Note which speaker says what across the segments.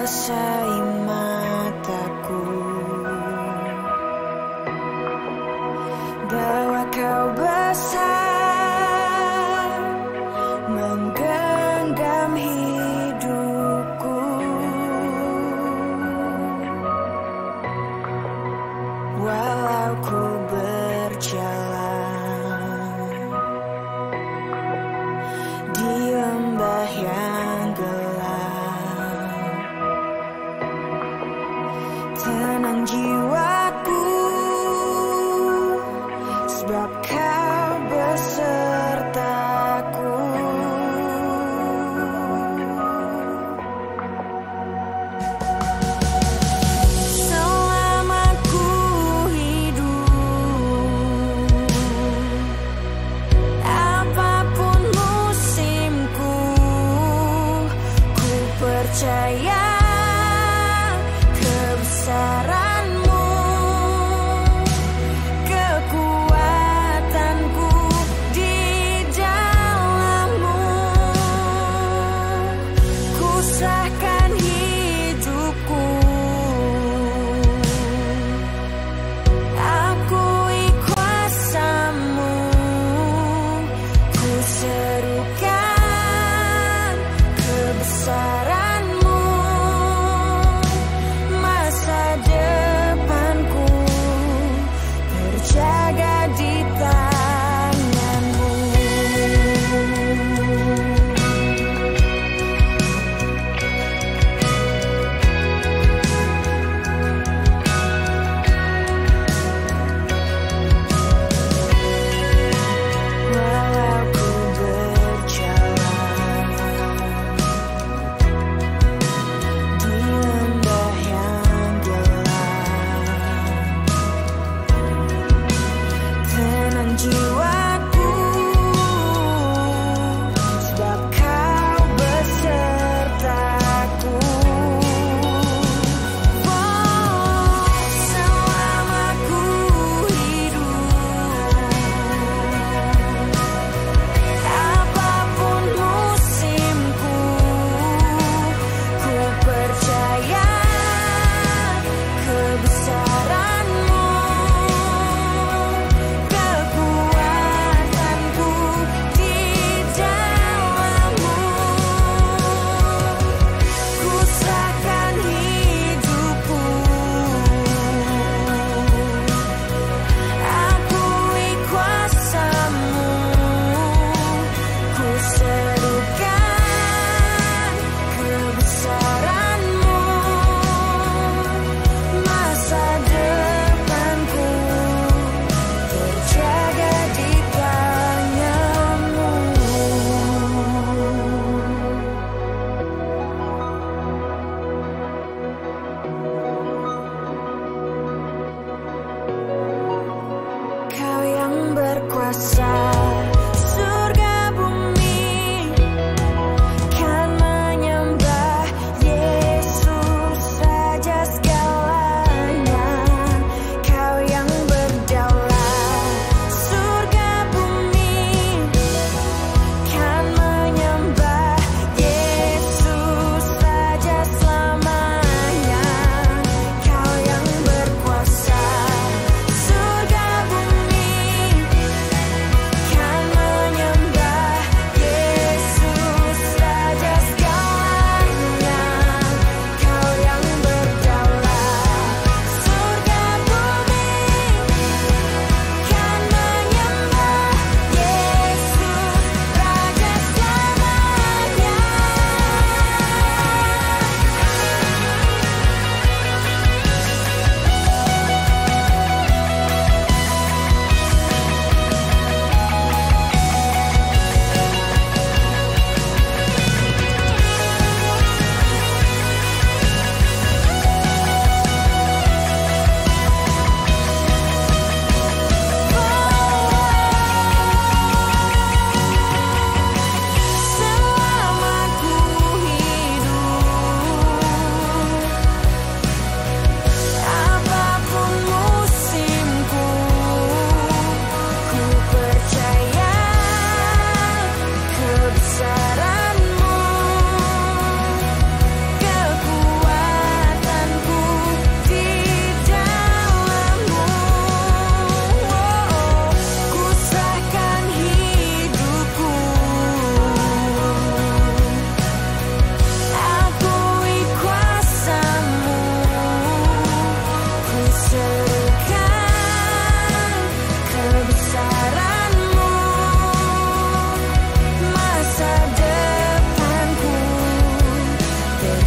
Speaker 1: basahi mataku bahwa kau besar menggenggam hidupku, walau ku berjalan di lembah yang gelap. Tenang jiwaku, sebab kau besertaku. Selama ku hidup, apapun musimku, ku percaya kebesaranmu, kekuatanku di dalammu. Ku serahkan hidupku, akui kuasamu, ku serukan kebesaranmu. Masa depanku terjaga di tanganmu. Walau ku berjalan di lembah yang gelap, tenang jiwaku, sebab kau besertaku. Selama ku hidup, apapun musimku, ku percaya kebesaranmu, kekuatanku di dalammu. Ku serahkan hidupku, akui kuasamu, ku serukan kebesaranmu. Masa depanku terjaga di tanganmu. Kau yang berkuasa, surga bumi kan menyembah Yesus saja segalanya. Kau yang berdaulat, surga bumi kan menyembah Yesus saja selamanya. Kau yang berkuasa, surga bumi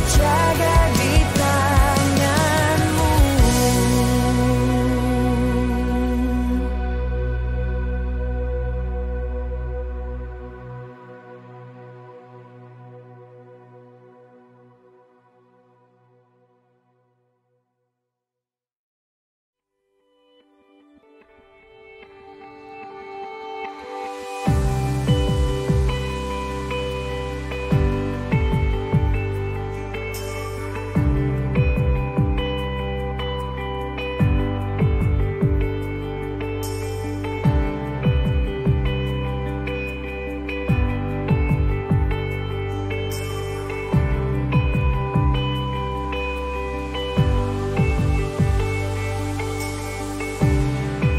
Speaker 1: jaga di tanganmu.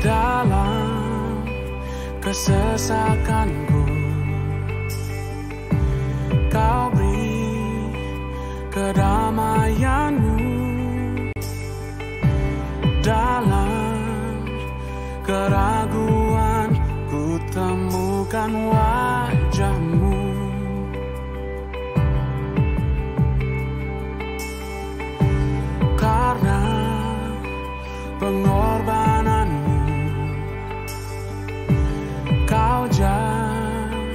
Speaker 2: Dalam kesesakanku, Kau beri kedamaianmu. Dalam keraguan ku temukan wajahmu. Karena pengorbananmu, Kau jadikanku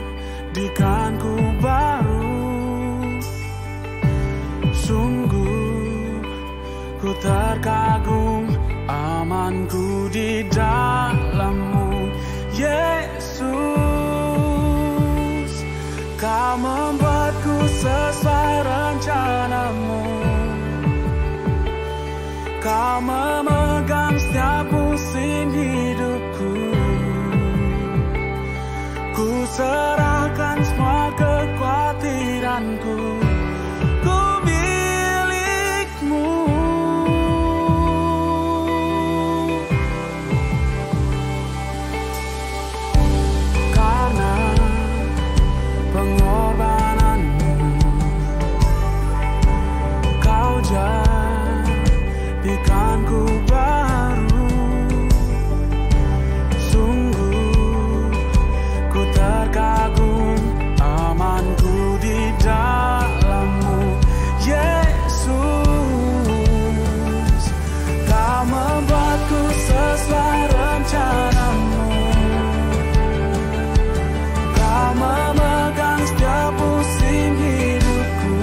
Speaker 2: baru. Sungguh ku terkagum, amanku di dalam-Mu, Yesus. Kau membuatku sesuai rencana-Mu. Kau memegang setiap musim hidupku. Ku serahkan semua kekhawatiranku, ku milik-Mu. Karena pengorbananmu, Kau jadikanku baru. Sungguh ku terkagum, amanku di dalam-Mu, Yesus. Kau membuatku sesuai rencana-Mu. Kau memegang setiap musim hidupku.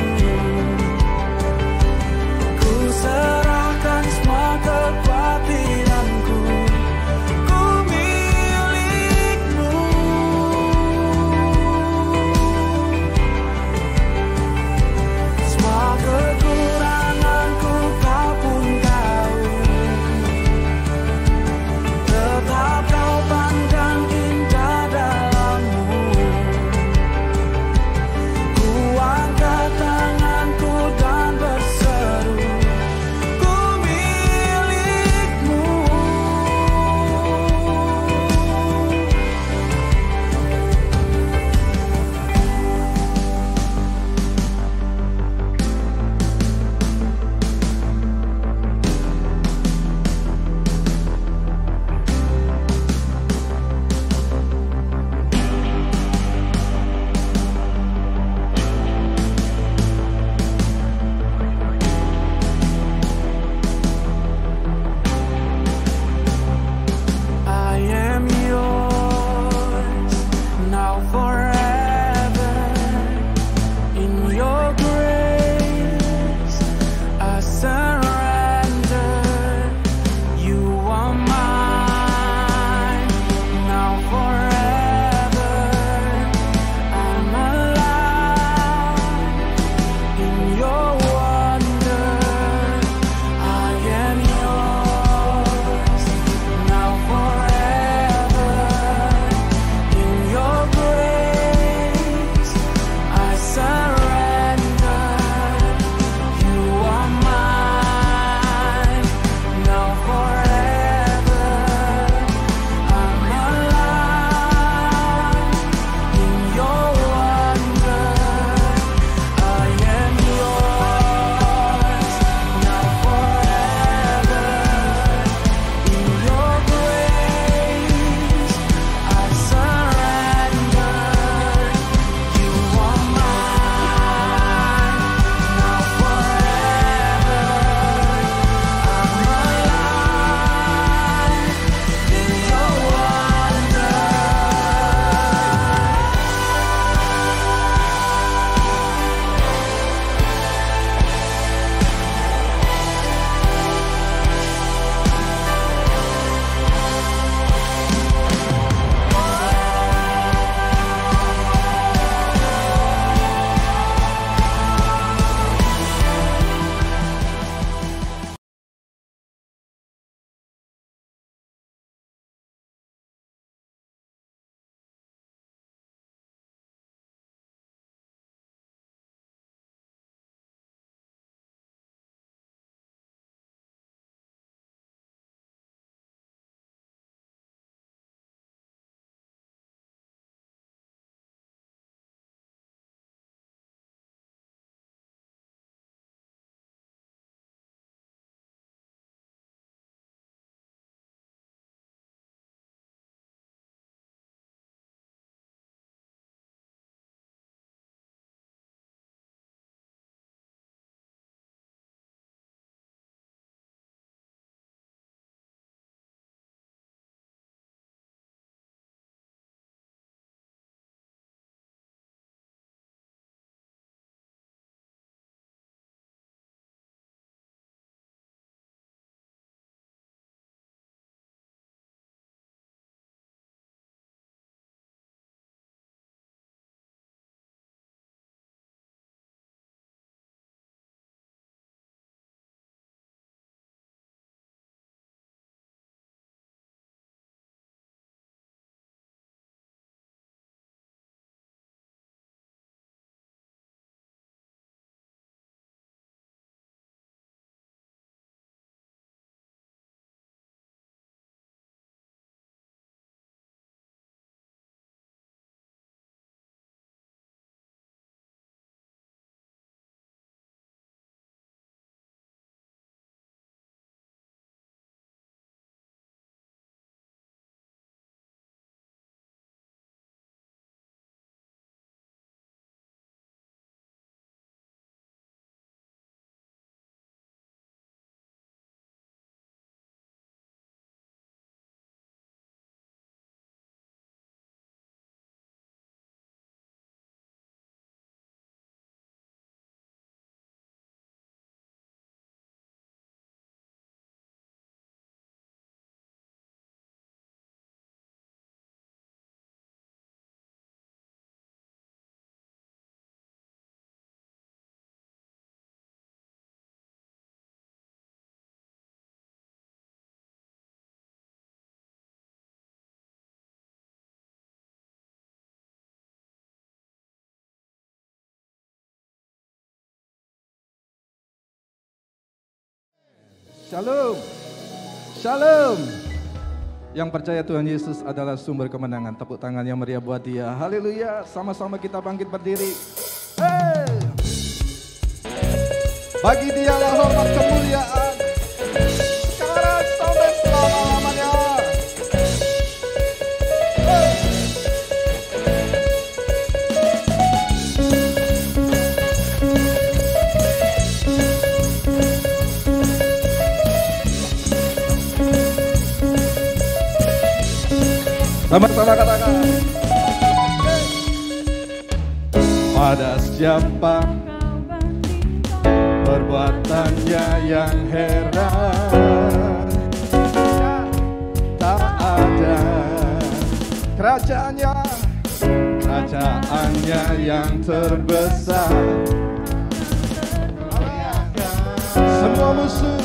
Speaker 2: Ku serahkan semua kepada
Speaker 3: Shalom. Shalom. Yang percaya Tuhan Yesus adalah sumber kemenangan. Tepuk tangan yang meriah buat dia. Haleluya. Sama-sama kita bangkit berdiri. Hey. Bagi dialah hormat kemuliaan. Sekarang sampai selama-lamanya. Hey. Sama-sama katakan. Pada siapa perbuatannya yang heran, tak ada kerajaannya yang terbesar. Semua musuh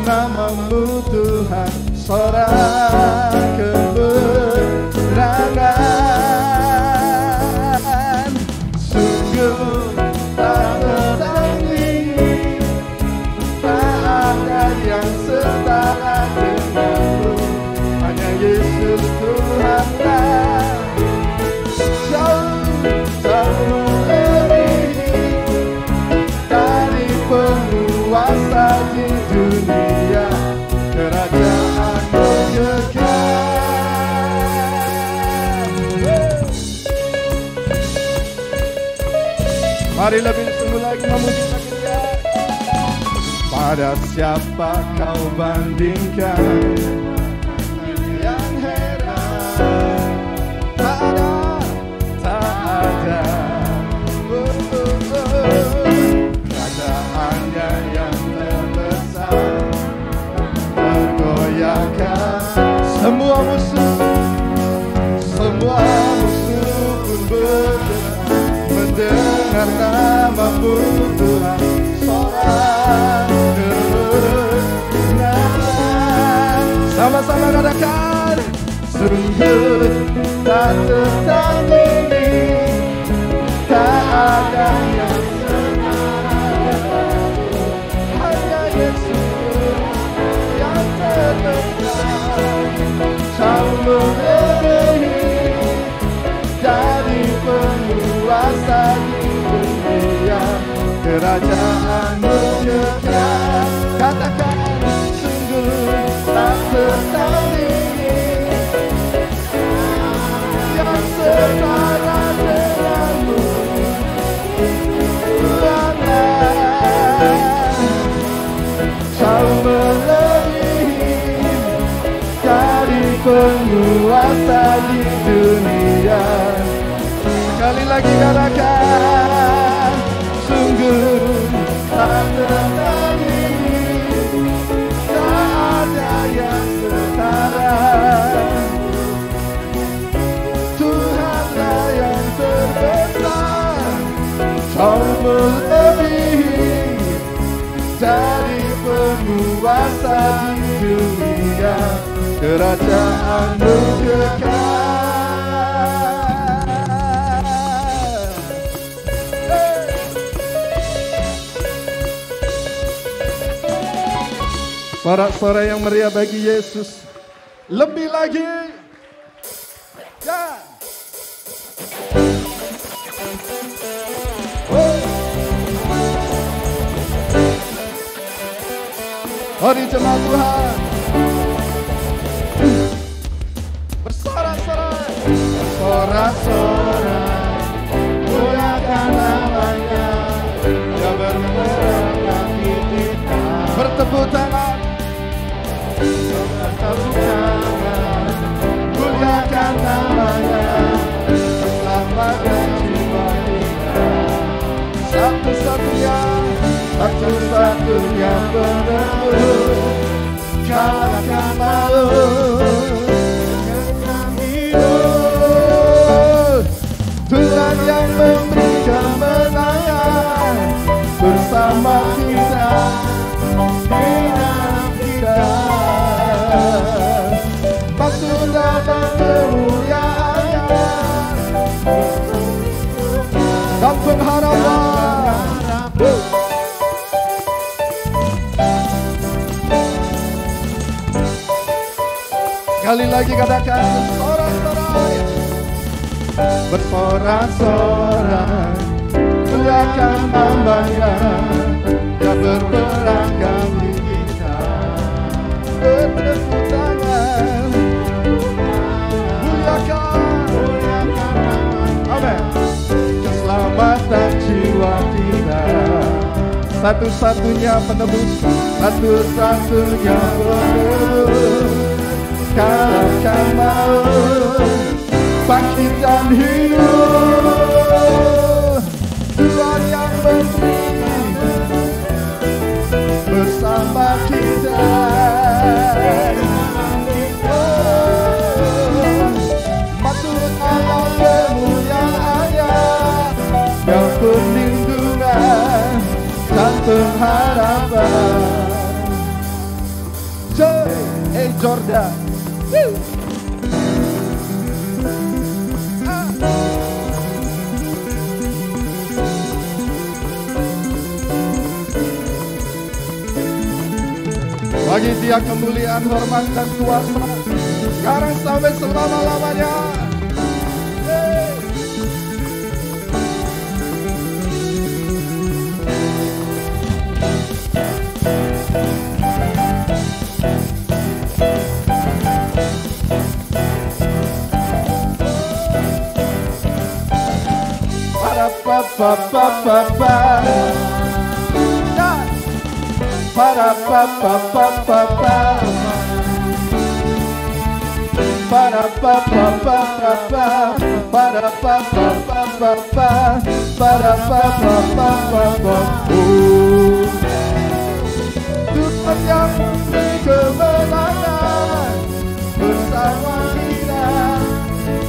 Speaker 3: namamu Tuhan, sorak kemenangan. Sungguh tak tertandingi, tak ada yang setara denganmu. Hanya Yesus Tuhanlah, jauh melebihi dari penguasa di dunia. Kerajaanmu kekal. Mari lebih sungguh lagi memuji Dia. Pada siapa kau bandingkan? Yang heran, tak ada. Kerajaannya yang terbesar, tergoyahkan semua musuh pun bergerak mendengar namamu Tuhan, sorak kemenangan. Sama-sama katakan, sungguh tak tertandingi, tak ada yang setara. Hanya Yesus yang terbesar, jauh melebihi dari penguasa di dunia. Kerajaanmu kekal. Katakan, sungguh tak tertandingi, yang setara denganmu. Jauh melebihi dari penguasa di dunia. Sekali lagi katakan, sungguh tak tertandingi, tak ada yang setara. Tuhanlah yang terbesar, jauh melebihi dari penguasa di dunia. Kerajaanmu kekal. Sorak-sorai yang meriah bagi Yesus. Lebih lagi. Ya. Mari jemaat Tuhan bersorak-sorai, bersorak-sorai, muliakan namanya, Dia berperang bagi kita. Bertepuk tangan, bertepuk tangan, muliakan namanya, selamatkan jiwa kita. Satu-satunya penebus, kalahkan maut dengan hidup. Tuhan yang memberi kemenangan bersama kita, di dalam kita. Masuk dalam kemuliaan-Nya. dan pengharapan. Kali lagi katakan bersorak-sorai, bersorak-sorai, muliakan hamba-Nya yang berperang kami kita. Bertepuk tangan, muliakan, amin. Keselamatan jiwa kita, satu-satunya penebus, satu-satunya penebus. Kalahkan maut, bangkit dan hidup, Tuhan yang berdiri bersama kita. Matur alam kemuliaan-Nya yang perlindungan dan pengharapan. Joy, Jordan. Bagi Dia kemuliaan, hormat dan kuasa sekarang sampai selama-lamanya. Tuhan yang memberi kemenangan bersama kita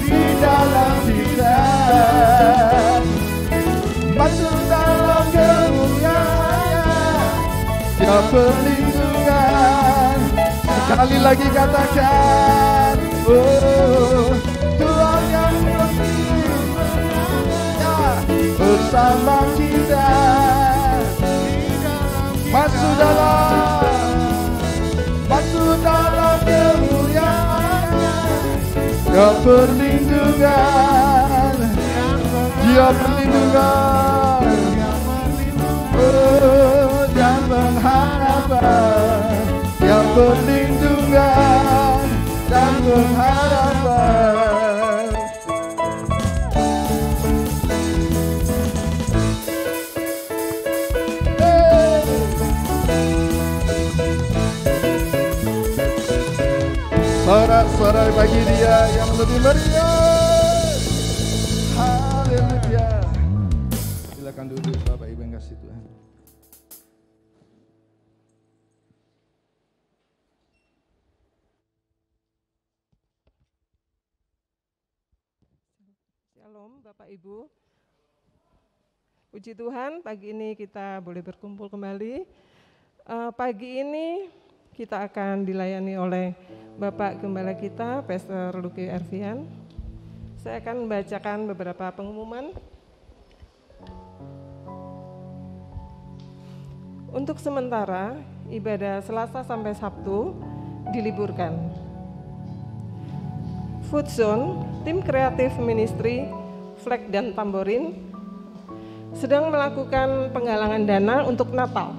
Speaker 3: di dalam kita. Masuk dalam kemuliaan-Nya, Dia perlindungan. Sekali lagi katakan, oh, Tuhan yang berdiri bersama kita. Masuk dalam kemuliaan-Nya, Dia perlindungan. Dia perlindungan, oh, dan pengharapan. Dia perlindungan dan pengharapan. Sorak-sorai bagi Dia yang lebih meriah. Haleluya. Silakan duduk Bapak Ibu yang kasih Tuhan.
Speaker 4: Shalom Bapak Ibu. Puji Tuhan, pagi ini kita boleh berkumpul kembali. Pagi ini kita akan dilayani oleh Bapak Gembala kita, Pastor Lucky Ervian. Saya akan membacakan beberapa pengumuman. Untuk sementara, ibadah Selasa sampai Sabtu diliburkan. Food Zone, tim kreatif ministry, Flag dan Tamborin sedang melakukan penggalangan dana untuk Natal.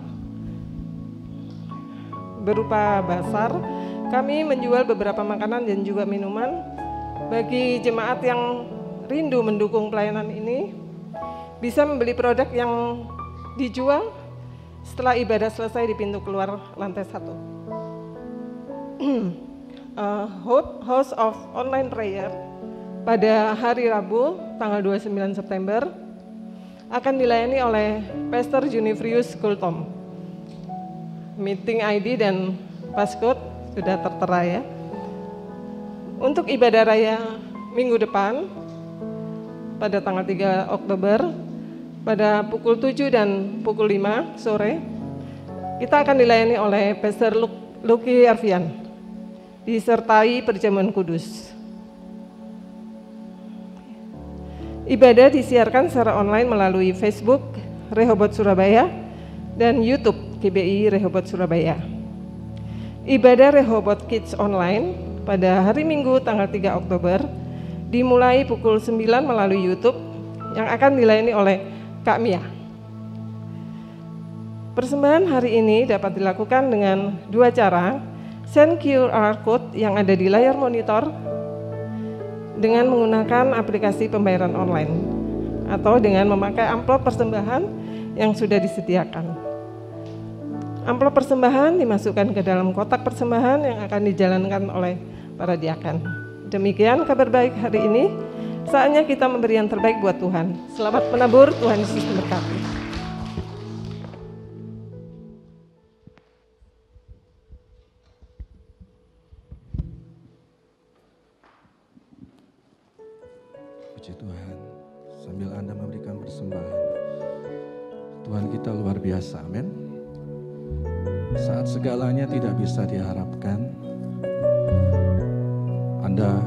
Speaker 4: Berupa basar, kami menjual beberapa makanan dan juga minuman. Bagi jemaat yang rindu mendukung pelayanan ini, bisa membeli produk yang dijual setelah ibadah selesai di pintu keluar lantai 1. Hope House of Online Prayer pada hari Rabu tanggal 29 September akan dilayani oleh Pastor Junifrius Kultom. Meeting ID dan passcode sudah tertera ya. Untuk ibadah raya minggu depan pada tanggal 3 Oktober pada pukul 7 dan pukul 5 sore kita akan dilayani oleh Pastor Lucky Ervian disertai perjamuan kudus. Ibadah disiarkan secara online melalui Facebook Rehoboth Surabaya dan YouTube GBI Rehoboth Surabaya. Ibadah Rehoboth Kids Online pada hari Minggu tanggal 3 Oktober dimulai pukul 9 melalui YouTube yang akan dilayani oleh Kak Mia. Persembahan hari ini dapat dilakukan dengan dua cara, send QR code yang ada di layar monitor dengan menggunakan aplikasi pembayaran online atau dengan memakai amplop persembahan yang sudah disediakan. Amplop persembahan dimasukkan ke dalam kotak persembahan yang akan dijalankan oleh para diaken. Demikian kabar baik hari ini, saatnya kita memberi yang terbaik buat Tuhan. Selamat menabur, Tuhan Yesus memberkati.
Speaker 3: Puji Tuhan, sambil Anda memberikan persembahan, Tuhan kita luar biasa, amin. Saat segalanya tidak bisa diharapkan, Anda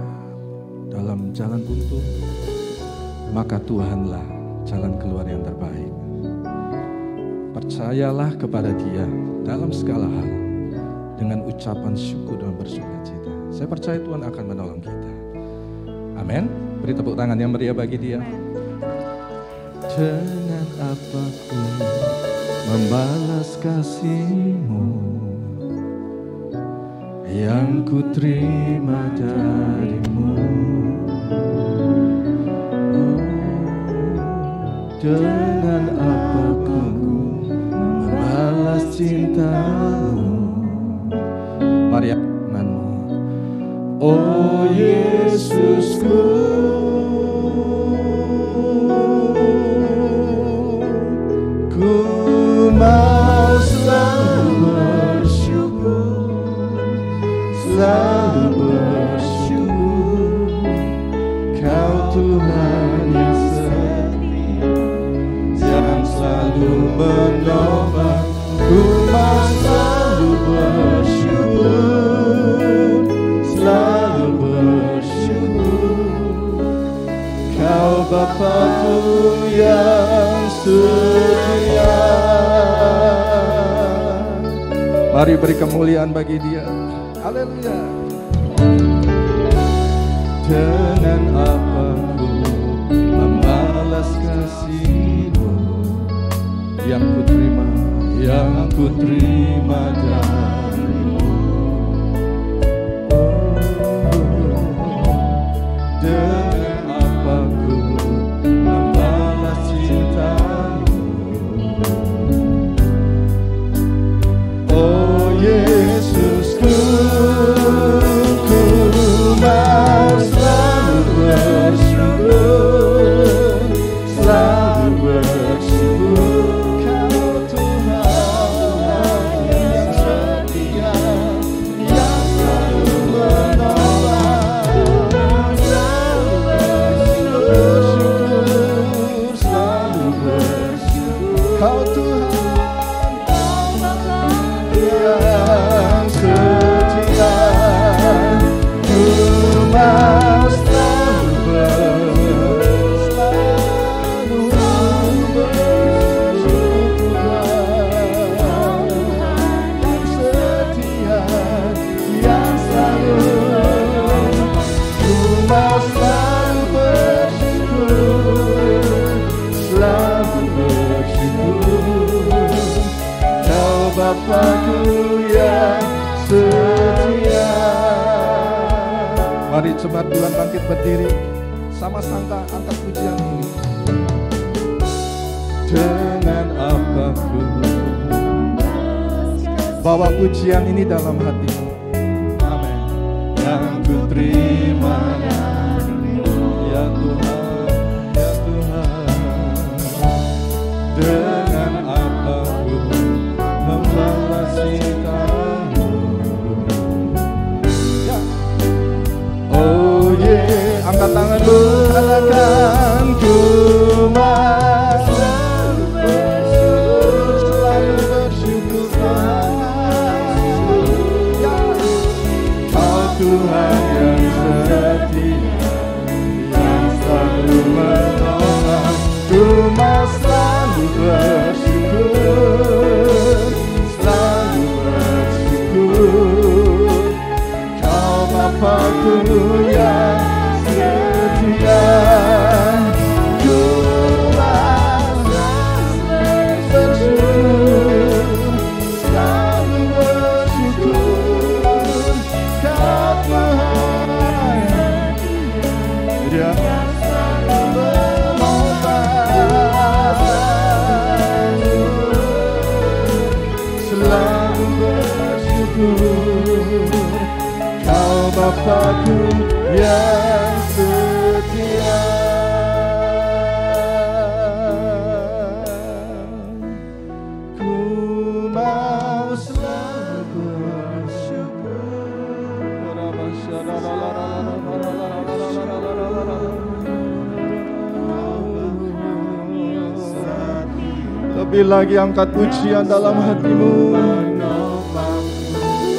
Speaker 3: dalam jalan buntu, maka Tuhanlah jalan keluar yang terbaik. Percayalah kepada Dia dalam segala hal dengan ucapan syukur dan bersukacita. Saya percaya Tuhan akan menolong kita. Amin. Beri tepuk tangan yang meriah bagi Dia. Dengan apa ku membalas kasih-Mu yang ku terima dari-Mu. Dengan apa ku membalas cinta-Mu. Mari denganmu. Oh Yesusku, ku mau selalu bersyukur, selalu bersyukur. Kau Tuhan yang setia, yang selalu menolong. Ku mau selalu bersyukur, selalu bersyukur. Kau Bapa-Ku yang setia. Mari beri kemuliaan bagi Dia. Haleluya. Dengan apa ku membalas kasih-Mu yang ku terima, yang ku terima dari-Mu. Dengan apa ku membalas cinta-Mu. Oh Yesusku, ku mau selalu bersyukur, selalu bersyukur. Kau Tuhan yang setia, yang selalu menolong. Selalu bersyukur, selalu bersyukur. Kau Tuhan yang setia, ku mau selalu bersyukur. Yang setia, yang selalu, ku mau selalu bersyukur, selalu bersyukur. Kau Bapa-Ku yang setia. Mari jemaat bulan bangkit berdiri, sama-sama angkat pujian ini. Dengan apa ku bawa pujian ini dalam hatimu. Amin. Yang ku terima ya Tuhan, ya Tuhan. Dengan apa ku membalas cinta-Mu. Ya. Oh yeah, angkat tanganmu, katakan ku mau selalu bersyukur, selalu bersyukur. Ya. Kau Tuhan yang Bapakku yang setia. Ku mau selalu bersyukur. Lebih lagi angkat pujian dalam hatimu,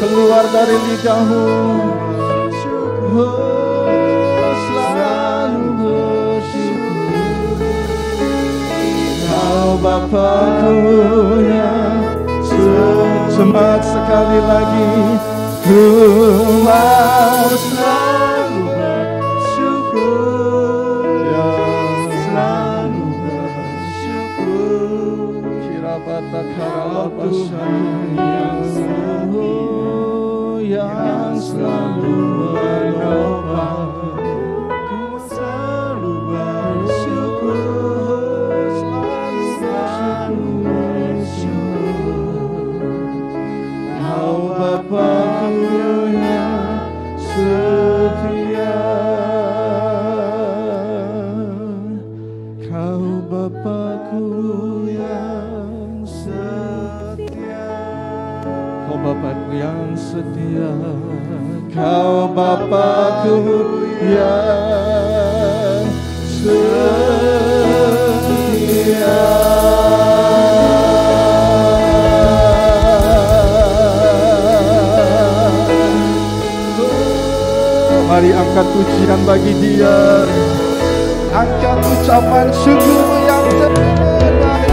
Speaker 3: keluar dari lidahmu. Selalu bersyukur. Kau Bapakku yang semangat sekali lagi. Ku mau selalu bersyukur, yang selalu bersyukur. Kirabata karabasya yang selalu menopang. Ku selalu bersyukur, selalu bersyukur. Kau Bapakku yang setia. Kau Bapakku yang setia. Kau Bapakku yang setia. Kau Bapakku yang setia. Mari angkat pujian bagi Dia. Angkat ucapan syukur yang terbaik.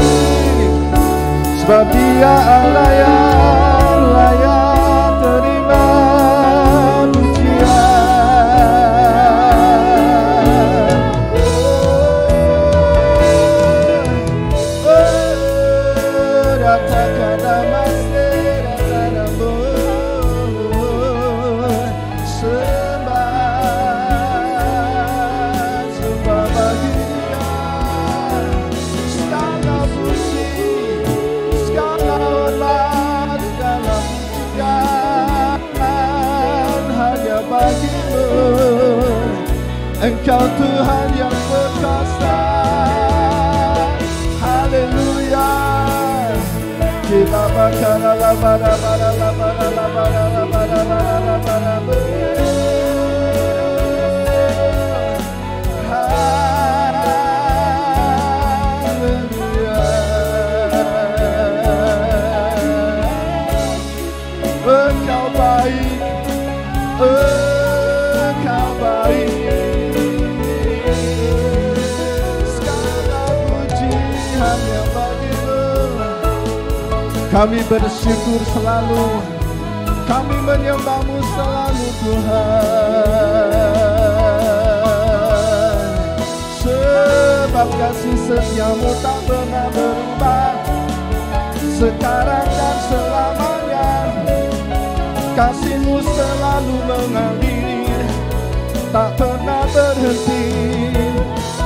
Speaker 3: Sebab Dia Allah yang layak terima pujian. Ratakan masih ratakan sembah bagi Dia. Segala puji, segala hormat, segala pujian hanya bagi-Mu. Engkau Tuhan yang berkuasa. Haleluya. Kita bakal Engkau baik, Engkau baik. Segala puji hanya bagi-Mu. Kami bersyukur selalu, kami menyembah-Mu selalu Tuhan. Sebab kasih setia-Mu tak pernah berubah, sekarang dan selamanya. Kasih-Mu selalu mengalir, tak pernah berhenti.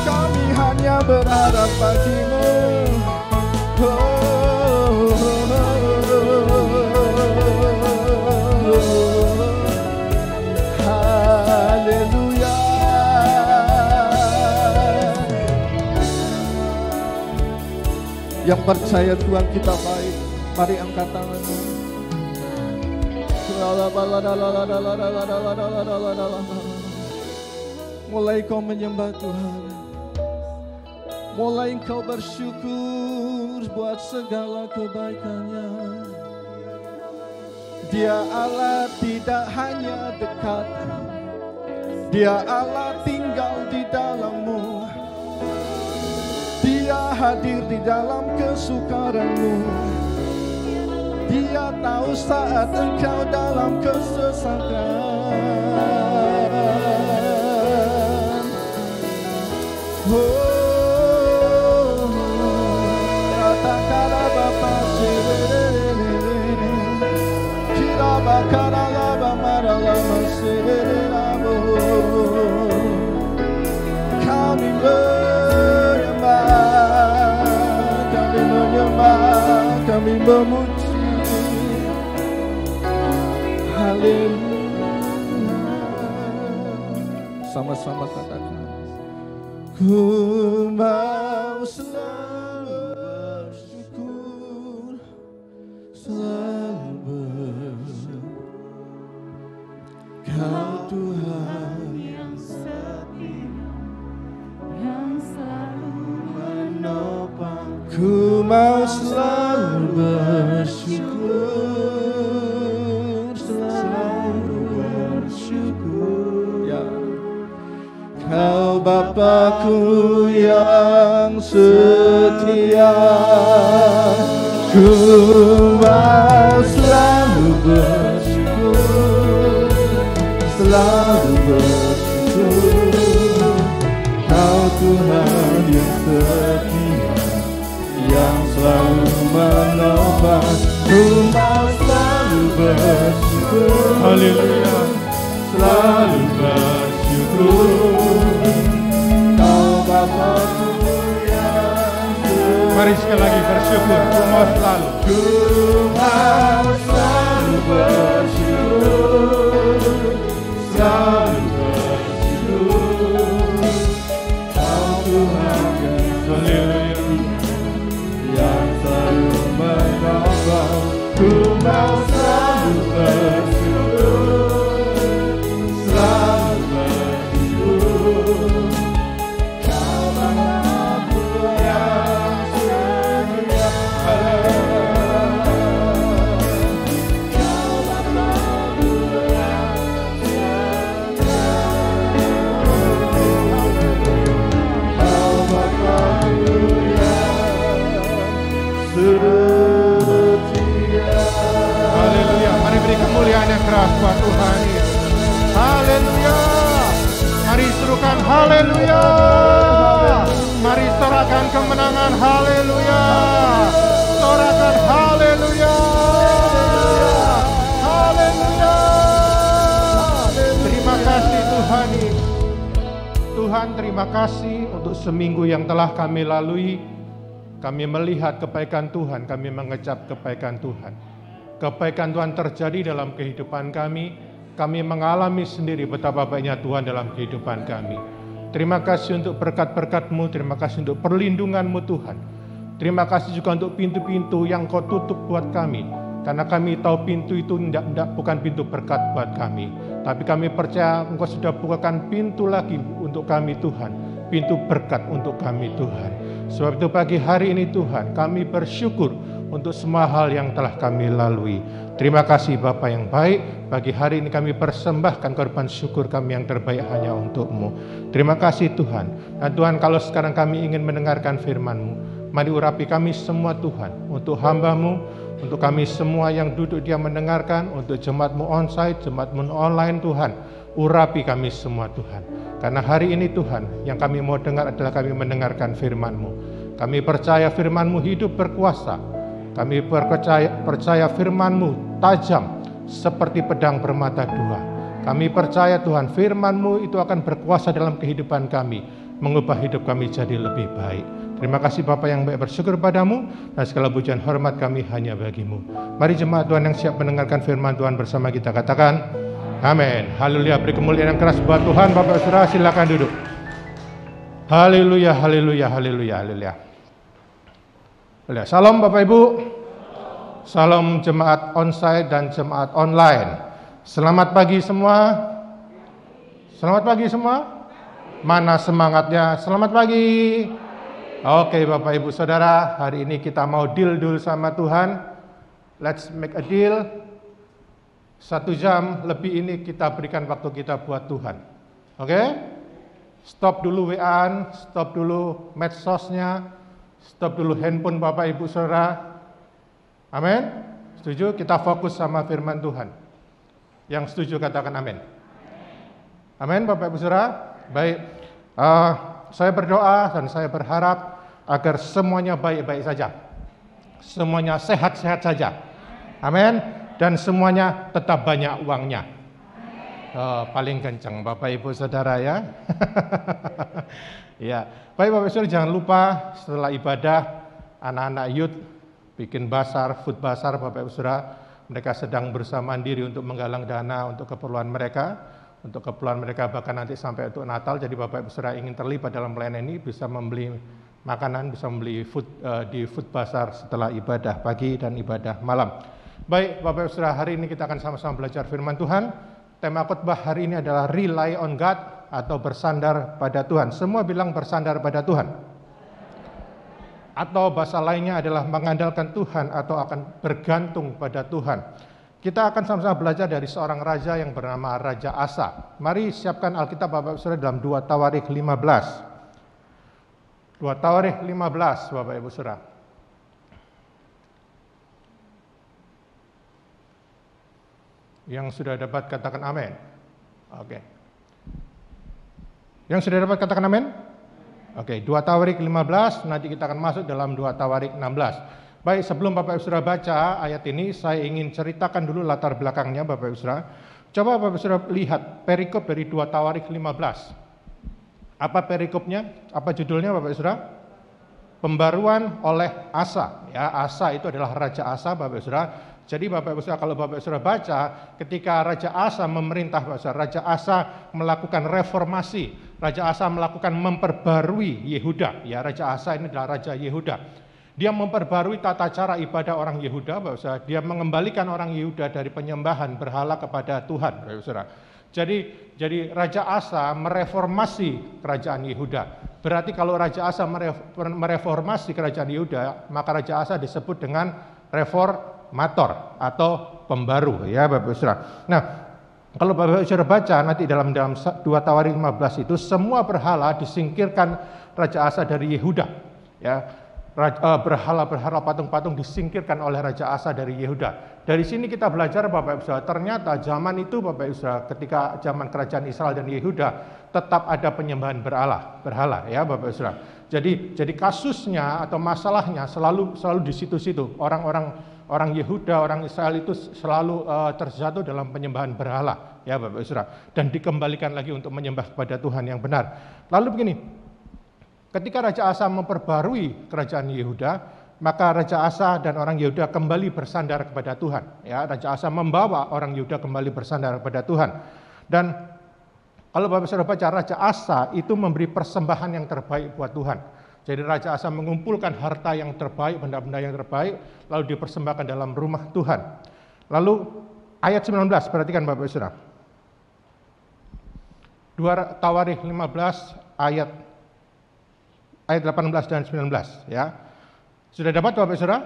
Speaker 3: Kami hanya berharap bagi-Mu. Haleluya. Yang percaya Tuhan kita baik, mari angkat tanganmu. Mulai kau menyembah Tuhan, mulai kau bersyukur buat segala kebaikannya. Dia Allah tidak hanya dekat, Dia Allah tinggal di dalammu. Dia hadir di dalam kesukaranmu. Dia tahu saat engkau dalam kesesakan. Ratakara Bapa Kira bakara laba maralama sererabo. Kami menyembah, kami memuji. Haleluya. sama-sama katakan. Ku mau selalu bersyukur, selalu bersyukur. Kau Tuhan
Speaker 1: yang setia, yang selalu menopang.
Speaker 3: Ku mau selalu bersyukur, selalu bersyukur. Ya, Kau Bapakku yang setia. Ku mau selalu bersyukur, selalu bersyukur. Kau Tuhan yang setia, yang selalu menopang. Ku mau selalu bersyukur, haleluya, selalu bersyukur. Kau Bapakku yang setia.
Speaker 5: Mari sekali lagi bersyukur. Ku mau selalu.
Speaker 3: Ku mau selalu bersyukur, selalu bersyukur. Kau Tuhan yang
Speaker 5: Haleluya.
Speaker 3: yang selalu menopang. Ku mau selalu bersyukur, selalu bersyukur. Kau Bapakku yang setia. Kau Bapakku yang setia. Kau Bapakku yang setia.
Speaker 5: Haleluya. Mari beri kemuliaan yang keras buat Tuhan. Haleluya. Mari serukan haleluya. Mari sorakan kemenangan haleluya. Sorakan haleluya. Haleluya. Terima kasih Tuhan. Tuhan, terima kasih untuk seminggu yang telah kami lalui. Kami melihat kebaikan Tuhan, kami mengecap kebaikan Tuhan. Kebaikan Tuhan terjadi dalam kehidupan kami. Kami mengalami sendiri betapa baiknya Tuhan dalam kehidupan kami. Terima kasih untuk berkat-berkat-Mu, terima kasih untuk perlindungan-Mu Tuhan. Terima kasih juga untuk pintu-pintu yang Kau tutup buat kami. Karena kami tahu pintu itu bukan pintu berkat buat kami. Tapi kami percaya Engkau sudah bukakan pintu lagi untuk kami Tuhan. Pintu berkat untuk kami Tuhan. Sebab itu pagi hari ini Tuhan, kami bersyukur untuk semua hal yang telah kami lalui. Terima kasih Bapa yang baik, pagi hari ini kami persembahkan korban syukur kami yang terbaik hanya untuk-Mu. Terima kasih Tuhan. Dan Tuhan, kalau sekarang kami ingin mendengarkan firman-Mu, mari urapi kami semua Tuhan, untuk hamba-Mu, untuk kami semua yang duduk dia mendengarkan, untuk jemaat-Mu onsite, jemaat-Mu online Tuhan. Urapi kami semua Tuhan. Karena hari ini Tuhan, yang kami mau dengar adalah kami mendengarkan firman-Mu. Kami percaya firman-Mu hidup berkuasa. Kami percaya firman-Mu tajam seperti pedang bermata dua. Kami percaya Tuhan, firman-Mu itu akan berkuasa dalam kehidupan kami, mengubah hidup kami jadi lebih baik. Terima kasih Bapa yang baik, bersyukur padamu, dan segala pujian hormat kami hanya bagimu. Mari jemaat Tuhan yang siap mendengarkan firman Tuhan bersama kita katakan, amin. Haleluya. Beri kemuliaan yang keras buat Tuhan. Bapak Saudara silakan duduk. Haleluya, haleluya, haleluya, haleluya. Salam Bapak Ibu. Salam jemaat onsite dan jemaat online. Selamat pagi semua. Selamat pagi semua. Mana semangatnya? Selamat pagi. Oke Bapak Ibu Saudara, hari ini kita mau deal sama Tuhan. Let's make a deal. 1 jam lebih ini kita berikan waktu kita buat Tuhan. Oke? Stop dulu WA-an, stop dulu medsosnya, stop dulu handphone Bapak Ibu Saudara. Amin? Setuju? Kita fokus sama firman Tuhan. Yang setuju katakan amin. Amin Bapak Ibu Saudara? Baik. Saya berdoa dan saya berharap agar semuanya baik-baik saja. Semuanya sehat-sehat saja. Amin. Dan semuanya tetap banyak uangnya. Paling kencang Bapak Ibu Saudara ya. Ya, baik Bapak Ibu Saudara, jangan lupa setelah ibadah anak-anak youth bikin basar, food basar Bapak Ibu Saudara. Mereka sedang berusaha mandiri untuk menggalang dana untuk keperluan mereka, untuk keperluan mereka bahkan nanti sampai untuk Natal. Jadi Bapak Ibu Saudara ingin terlibat dalam pelayanan ini bisa membeli makanan, bisa membeli food di food bazar setelah ibadah pagi dan ibadah malam. Baik Bapak Ibu Saudara, hari ini kita akan sama-sama belajar firman Tuhan. Tema khotbah hari ini adalah Rely on God atau bersandar pada Tuhan. Semua bilang bersandar pada Tuhan. Atau bahasa lainnya adalah mengandalkan Tuhan atau akan bergantung pada Tuhan. Kita akan sama-sama belajar dari seorang raja yang bernama Raja Asa. Mari siapkan Alkitab Bapak Ibu Saudara dalam 2 Tawarikh 15. 2 Tawarikh 15 Bapak Ibu Saudara. Yang sudah dapat katakan amin. Oke. Yang sudah dapat katakan amin? Oke, 2 Tawarikh 15, nanti kita akan masuk dalam 2 Tawarikh 16. Baik, sebelum Bapak Ibu Saudara baca ayat ini, saya ingin ceritakan dulu latar belakangnya Bapak Ibu Saudara. Coba Bapak Ibu Saudara lihat perikop dari 2 Tawarikh 15. Apa perikopnya? Apa judulnya Bapak Ibu Saudara? Pembaruan oleh Asa. Ya, Asa itu adalah Raja Asa Bapak Ibu Saudara. Jadi Bapak Ibu Saudara, kalau Bapak Ibu Saudara baca, ketika Raja Asa memerintah Bapak Saudara, Raja Asa melakukan reformasi, Raja Asa melakukan memperbarui Yehuda. Ya, Raja Asa ini adalah Raja Yehuda. Dia memperbarui tata cara ibadah orang Yehuda, Bapak Saudara. Dia mengembalikan orang Yehuda dari penyembahan berhala kepada Tuhan, Bapak Saudara. Jadi Raja Asa mereformasi kerajaan Yehuda. Berarti kalau Raja Asa mereformasi kerajaan Yehuda, maka Raja Asa disebut dengan reformator atau pembaru, ya Bapak Saudara. Nah, kalau Bapak Saudara baca nanti dalam 2 Tawarikh 15 itu semua berhala disingkirkan Raja Asa dari Yehuda, ya. Berhala-berhala patung-patung disingkirkan oleh Raja Asa dari Yehuda. Dari sini kita belajar Bapak Ibu Saudara, ternyata zaman itu Bapak Ibu Saudara, ketika zaman kerajaan Israel dan Yehuda tetap ada penyembahan berhala, ya Bapak Ibu Saudara. Jadi kasusnya atau masalahnya selalu di situ-situ. Orang Yehuda, orang Israel itu selalu terjatuh dalam penyembahan berhala, ya Bapak Ibu Saudara, dan dikembalikan lagi untuk menyembah kepada Tuhan yang benar. Lalu begini, ketika Raja Asa memperbarui kerajaan Yehuda, maka Raja Asa dan orang Yehuda kembali bersandar kepada Tuhan. Ya, Raja Asa membawa orang Yehuda kembali bersandar kepada Tuhan. Dan kalau Bapak Saudara baca, Raja Asa itu memberi persembahan yang terbaik buat Tuhan. Jadi Raja Asa mengumpulkan harta yang terbaik, benda-benda yang terbaik, lalu dipersembahkan dalam rumah Tuhan. Lalu ayat 19, perhatikan Bapak Saudara. 2 Tawarikh 15 ayat 18 dan 19, ya. Sudah dapat Bapak Saudara?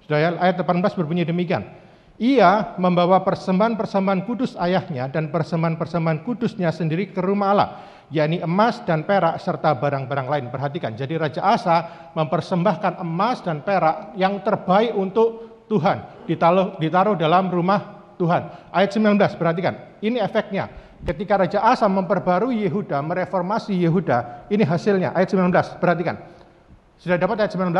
Speaker 5: Sudah, ya. Ayat 18 berbunyi demikian. Ia membawa persembahan-persembahan kudus ayahnya dan persembahan-persembahan kudusnya sendiri ke rumah Allah, yakni emas dan perak serta barang-barang lain. Perhatikan, jadi Raja Asa mempersembahkan emas dan perak yang terbaik untuk Tuhan, ditaruh dalam rumah Tuhan. Ayat 19, perhatikan. Ini efeknya. Ketika Raja Asa memperbarui Yehuda, mereformasi Yehuda, ini hasilnya. Ayat 19, perhatikan. Sudah dapat ayat 19?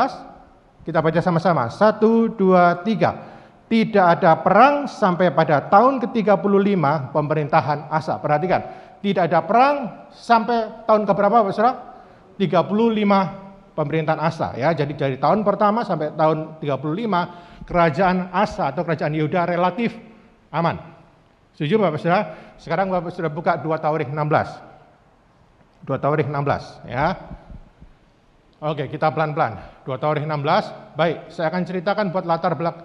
Speaker 5: Kita baca sama-sama. 1, 2, 3. Tidak ada perang sampai pada tahun ke-35 pemerintahan Asa. Perhatikan, tidak ada perang sampai tahun keberapa Bapak Saudara? 35 pemerintahan Asa, ya. Jadi dari tahun pertama sampai tahun 35 kerajaan Asa atau kerajaan Yehuda relatif aman. Setuju Bapak Saudara? Sekarang Bapak Saudara buka 2 Tawarikh 16. 2 Tawarikh 16, ya. Oke, kita pelan-pelan. 2 Tawarikh 16. Baik, saya akan ceritakan buat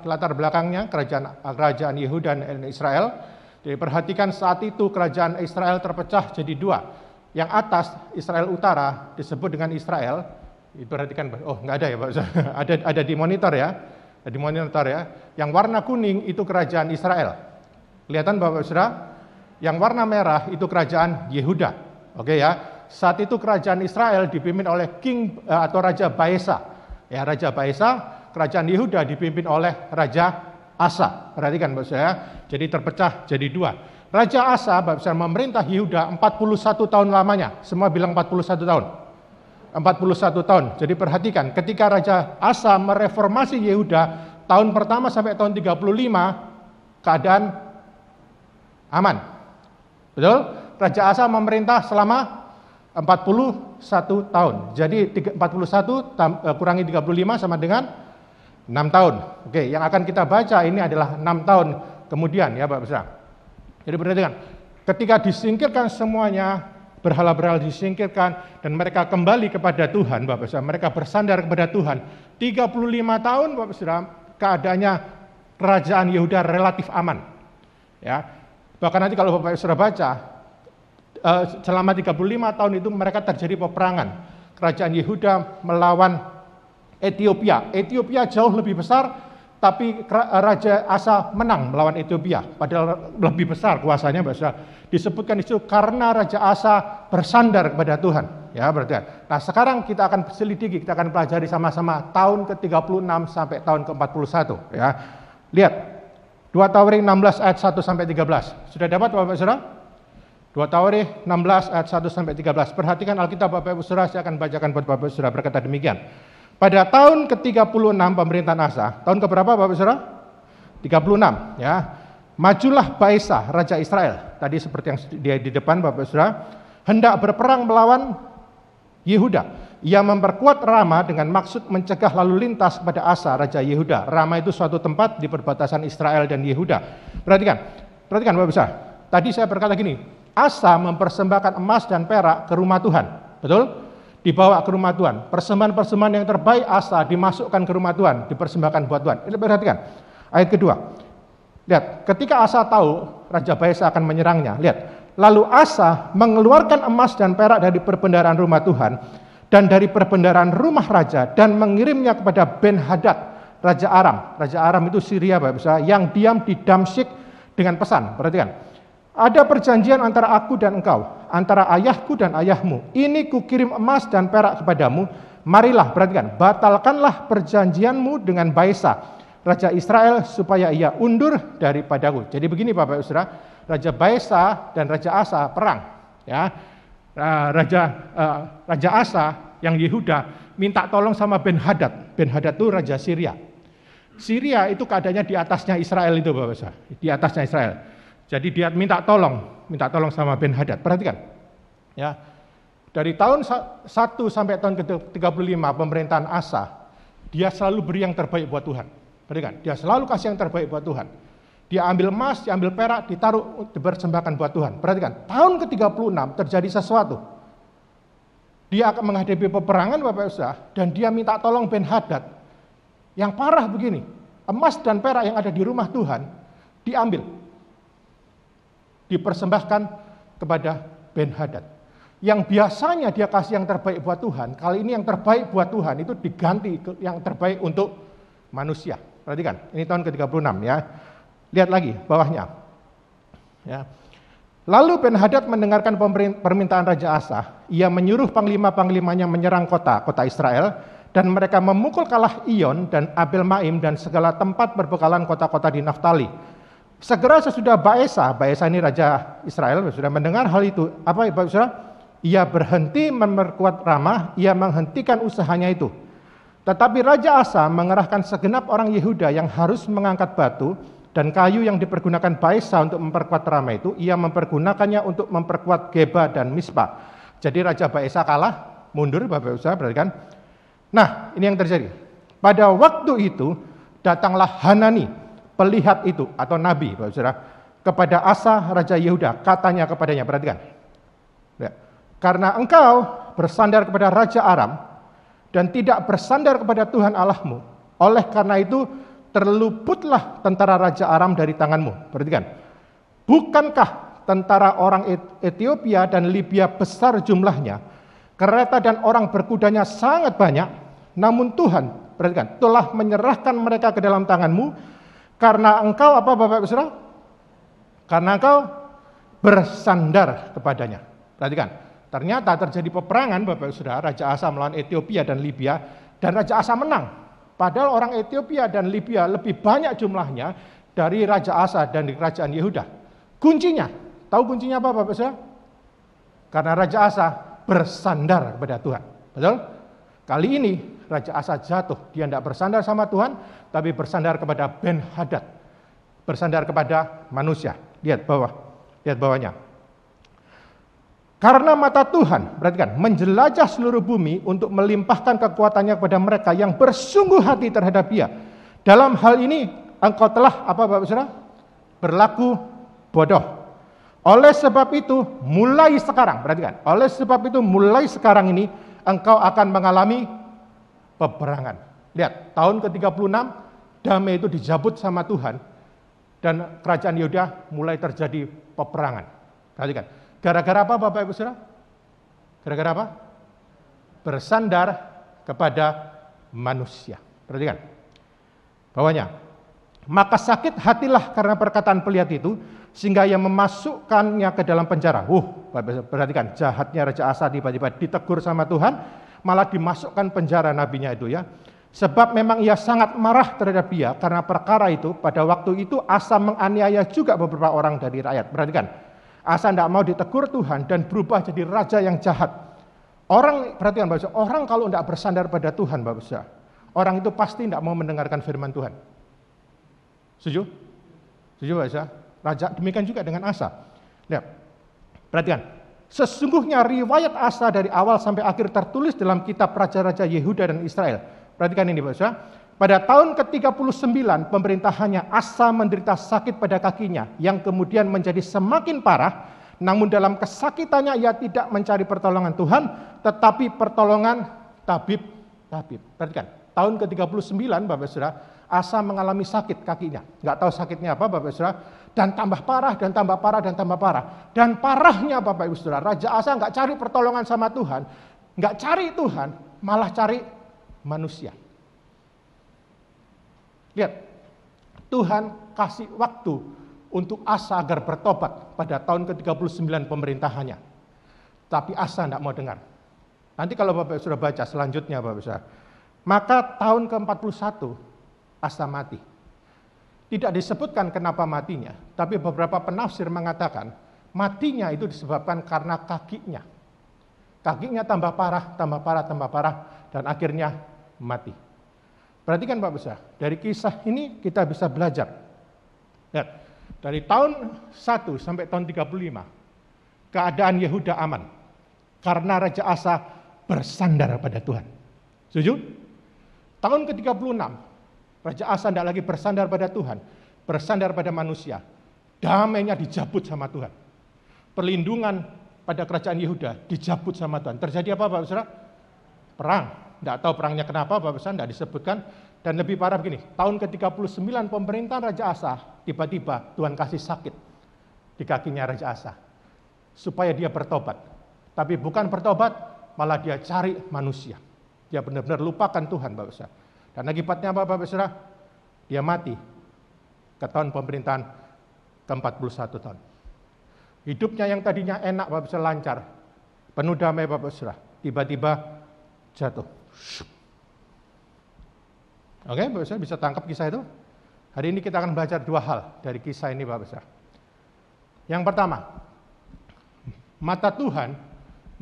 Speaker 5: latar belakangnya kerajaan Yehuda dan Israel. Jadi perhatikan, saat itu kerajaan Israel terpecah jadi dua. Yang atas, Israel Utara, disebut dengan Israel. Perhatikan, oh nggak ada ya Pak? Ada di monitor ya. Ada di monitor ya. Yang warna kuning itu kerajaan Israel. Kelihatan Bapak Saudara? Yang warna merah itu kerajaan Yehuda. Oke ya. Saat itu kerajaan Israel dipimpin oleh king atau Raja Baesa. Ya, Raja Baesa, kerajaan Yehuda dipimpin oleh Raja Asa. Perhatikan Bapak Saudara. Jadi terpecah jadi dua. Raja Asa Bapak Saudara memerintah Yehuda 41 tahun lamanya. Semua bilang 41 tahun. 41 tahun. Jadi perhatikan, ketika Raja Asa mereformasi Yehuda tahun pertama sampai tahun 35 keadaan aman. Betul? Raja Asa memerintah selama 41 tahun. Jadi 41 kurangi 35 sama dengan 6 tahun. Oke, yang akan kita baca ini adalah 6 tahun kemudian ya Bapak Saudara. Jadi perhatikan, Ketika disingkirkan semuanya, berhala-berhala disingkirkan, dan mereka kembali kepada Tuhan, Bapak Saudara, mereka bersandar kepada Tuhan. 35 tahun, Bapak Saudara, keadaannya kerajaan Yehuda relatif aman. Ya, bahkan nanti kalau Bapak Saudara baca, selama 35 tahun itu mereka terjadi peperangan. Kerajaan Yehuda melawan Ethiopia. Ethiopia jauh lebih besar, tapi Raja Asa menang melawan Ethiopia. Padahal lebih besar kuasanya, disebutkan itu karena Raja Asa bersandar kepada Tuhan. Ya, berarti. Nah, sekarang kita akan selidiki, kita akan pelajari sama-sama tahun ke-36 sampai tahun ke-41. Ya, lihat 2 Tawarikh 16 ayat 1 sampai 13. Sudah dapat Bapak Saudara? 2 Tawarikh 16 ayat 1 sampai 13. Perhatikan Alkitab Bapak Ibu Saudara, saya akan bacakan buat Bapak Saudara, berkata demikian. Pada tahun ke-36 pemerintahan Asa, tahun keberapa Bapak Saudara? 36, ya. Majulah Baesa, Raja Israel. Tadi seperti yang dia di depan Bapak Saudara, hendak berperang melawan Yehuda. Ia memperkuat Rama dengan maksud mencegah lalu lintas kepada Asa, Raja Yehuda. Rama itu suatu tempat di perbatasan Israel dan Yehuda. Perhatikan Bapak Saudara. Tadi saya berkata gini, Asa mempersembahkan emas dan perak ke rumah Tuhan. Betul? Dibawa ke rumah Tuhan. Persembahan-persembahan yang terbaik Asa dimasukkan ke rumah Tuhan, dipersembahkan buat Tuhan. Ini perhatikan. Ayat kedua. Lihat, ketika Asa tahu Raja Baesa akan menyerangnya, lihat. Lalu Asa mengeluarkan emas dan perak dari perbendaharaan rumah Tuhan dan dari perbendaharaan rumah raja dan mengirimnya kepada Ben-Hadad, Raja Aram. Raja Aram itu Syria, Bapak Saudara, yang diam di Damsyik dengan pesan. Perhatikan. Ada perjanjian antara aku dan engkau, antara ayahku dan ayahmu. Ini kukirim emas dan perak kepadamu. Marilah, perhatikan, batalkanlah perjanjianmu dengan Baesa, Raja Israel, supaya ia undur daripadaku. Jadi begini Bapak Saudara, Raja Baesa dan Raja Asa perang. Ya, Raja Asa yang Yehuda minta tolong sama Ben-Hadad. Ben-Hadad itu Raja Syria. Syria itu keadaannya di atasnya Israel itu Bapak Saudara, di atasnya Israel. Jadi dia minta tolong sama Ben-Hadad. Perhatikan, ya, dari tahun 1 sampai tahun ke-35 pemerintahan Asa, dia selalu beri yang terbaik buat Tuhan. Perhatikan, dia selalu kasih yang terbaik buat Tuhan. Dia ambil emas, dia ambil perak, ditaruh, dipersembahkan buat Tuhan. Perhatikan, tahun ke-36 terjadi sesuatu. Dia akan menghadapi peperangan Bapak Saudara, dan dia minta tolong Ben-Hadad. Yang parah begini, emas dan perak yang ada di rumah Tuhan diambil, dipersembahkan kepada Ben-Hadad. Yang biasanya dia kasih yang terbaik buat Tuhan, kali ini yang terbaik buat Tuhan itu diganti yang terbaik untuk manusia. Perhatikan, ini tahun ke-36 ya. Lihat lagi bawahnya. Ya. Lalu Ben-Hadad mendengarkan permintaan Raja Asa. Ia menyuruh panglima-panglimanya menyerang kota Israel, dan mereka memukul kalah Iyon dan Abel Maim dan segala tempat berbekalan kota-kota di Naftali. Segera sesudah Baesa ini Raja Israel, sudah mendengar hal itu, apa Bapak Saudara? Ia berhenti memperkuat Ramah, ia menghentikan usahanya itu. Tetapi Raja Asa mengerahkan segenap orang Yehuda yang harus mengangkat batu dan kayu yang dipergunakan Baesa untuk memperkuat Ramah itu, ia mempergunakannya untuk memperkuat Geba dan Mispa. Jadi Raja Baesa kalah, mundur Bapak Saudara, perhatikan. Nah, ini yang terjadi. Pada waktu itu datanglah Hanani, pelihat itu atau nabi, Bapak Saudara, kepada Asa Raja Yehuda, katanya kepadanya, perhatikan. Ya, karena engkau bersandar kepada Raja Aram dan tidak bersandar kepada Tuhan Allahmu, oleh karena itu terluputlah tentara Raja Aram dari tanganmu. Perhatikan. Bukankah tentara orang Ethiopia dan Libya besar jumlahnya, kereta dan orang berkudanya sangat banyak, namun Tuhan, perhatikan, telah menyerahkan mereka ke dalam tanganmu. Karena engkau apa Bapak Saudara? Karena engkau bersandar kepadanya. Perhatikan, ternyata terjadi peperangan Bapak Saudara, Raja Asa melawan Ethiopia dan Libya, dan Raja Asa menang. Padahal orang Ethiopia dan Libya lebih banyak jumlahnya dari Raja Asa dan di kerajaan Yehuda. Kuncinya, tahu kuncinya apa Bapak Saudara? Karena Raja Asa bersandar kepada Tuhan. Betul? Kali ini Raja Asa jatuh, dia tidak bersandar sama Tuhan, tapi bersandar kepada Ben-Hadad, bersandar kepada manusia. Lihat bawahnya. Karena mata Tuhan, perhatikan, menjelajah seluruh bumi untuk melimpahkan kekuatannya kepada mereka yang bersungguh hati terhadap Dia. Dalam hal ini engkau telah apa Bapak Saudara? Berlaku bodoh. Oleh sebab itu, mulai sekarang, perhatikan, oleh sebab itu mulai sekarang ini engkau akan mengalami peperangan. Lihat, tahun ke-36 damai itu dijabut sama Tuhan dan kerajaan Yehuda mulai terjadi peperangan. Perhatikan, gara-gara apa Bapak Ibu Saudara? Gara-gara apa? Bersandar kepada manusia. Perhatikan, bawahnya, maka sakit hatilah karena perkataan pelihat itu, sehingga ia memasukkannya ke dalam penjara. Perhatikan, jahatnya Raja Asa tiba-tiba ditegur sama Tuhan, malah dimasukkan penjara nabinya itu ya. Sebab memang ia sangat marah terhadap dia, karena perkara itu pada waktu itu Asa menganiaya juga beberapa orang dari rakyat. Perhatikan, Asa tidak mau ditegur Tuhan dan berubah jadi raja yang jahat. Orang, perhatikan Bapak, orang kalau tidak bersandar pada Tuhan, Bapak, orang itu pasti tidak mau mendengarkan firman Tuhan. Setuju? Setuju Bapak? Raja demikian juga dengan Asa. Lihat, perhatikan. Sesungguhnya riwayat Asa dari awal sampai akhir tertulis dalam kitab Raja-Raja Yehuda dan Israel. Perhatikan ini Bapak. Pada tahun ke-39 pemerintahannya, Asa menderita sakit pada kakinya yang kemudian menjadi semakin parah. Namun dalam kesakitannya ia tidak mencari pertolongan Tuhan, tetapi pertolongan tabib. Perhatikan, tahun ke-39 Bapak Saudara, Asa mengalami sakit kakinya. Nggak tahu sakitnya apa Bapak Saudara, dan tambah parah, dan tambah parah, dan tambah parah. Dan parahnya Bapak Ibu Saudara, Raja Asa nggak cari pertolongan sama Tuhan, nggak cari Tuhan, malah cari manusia. Lihat, Tuhan kasih waktu untuk Asa agar bertobat pada tahun ke-39 pemerintahannya. Tapi Asa tidak mau dengar. Nanti kalau Bapak sudah baca selanjutnya Bapak Saudara, maka tahun ke-41 Asa mati. Tidak disebutkan kenapa matinya, tapi beberapa penafsir mengatakan matinya itu disebabkan karena kakinya. Kakinya tambah parah, dan akhirnya mati. Perhatikan Bapak Saudara, dari kisah ini kita bisa belajar. Lihat, dari tahun 1 sampai tahun 35, keadaan Yehuda aman. Karena Raja Asa bersandar pada Tuhan. Setuju? Tahun ke-36, Raja Asa tidak lagi bersandar pada Tuhan, bersandar pada manusia. Damainya dicabut sama Tuhan. Perlindungan pada kerajaan Yehuda dicabut sama Tuhan. Terjadi apa Bapak Saudara? Perang. Tidak tahu perangnya kenapa Bapak Saudara, tidak disebutkan. Dan lebih parah begini, tahun ke-39 pemerintahan Raja Asa, tiba-tiba Tuhan kasih sakit di kakinya Raja Asa. Supaya dia bertobat. Tapi bukan bertobat, malah dia cari manusia. Dia benar-benar lupakan Tuhan Bapak Saudara. Dan akibatnya apa Bapak Saudara? Dia mati ke tahun pemerintahan ke-41 tahun. Hidupnya yang tadinya enak Bapak Saudara, lancar, penuh damai Bapak Saudara, tiba-tiba jatuh. Oke, Bapak Saudara bisa tangkap kisah itu? Hari ini kita akan belajar dua hal dari kisah ini Bapak Saudara. Yang pertama, mata Tuhan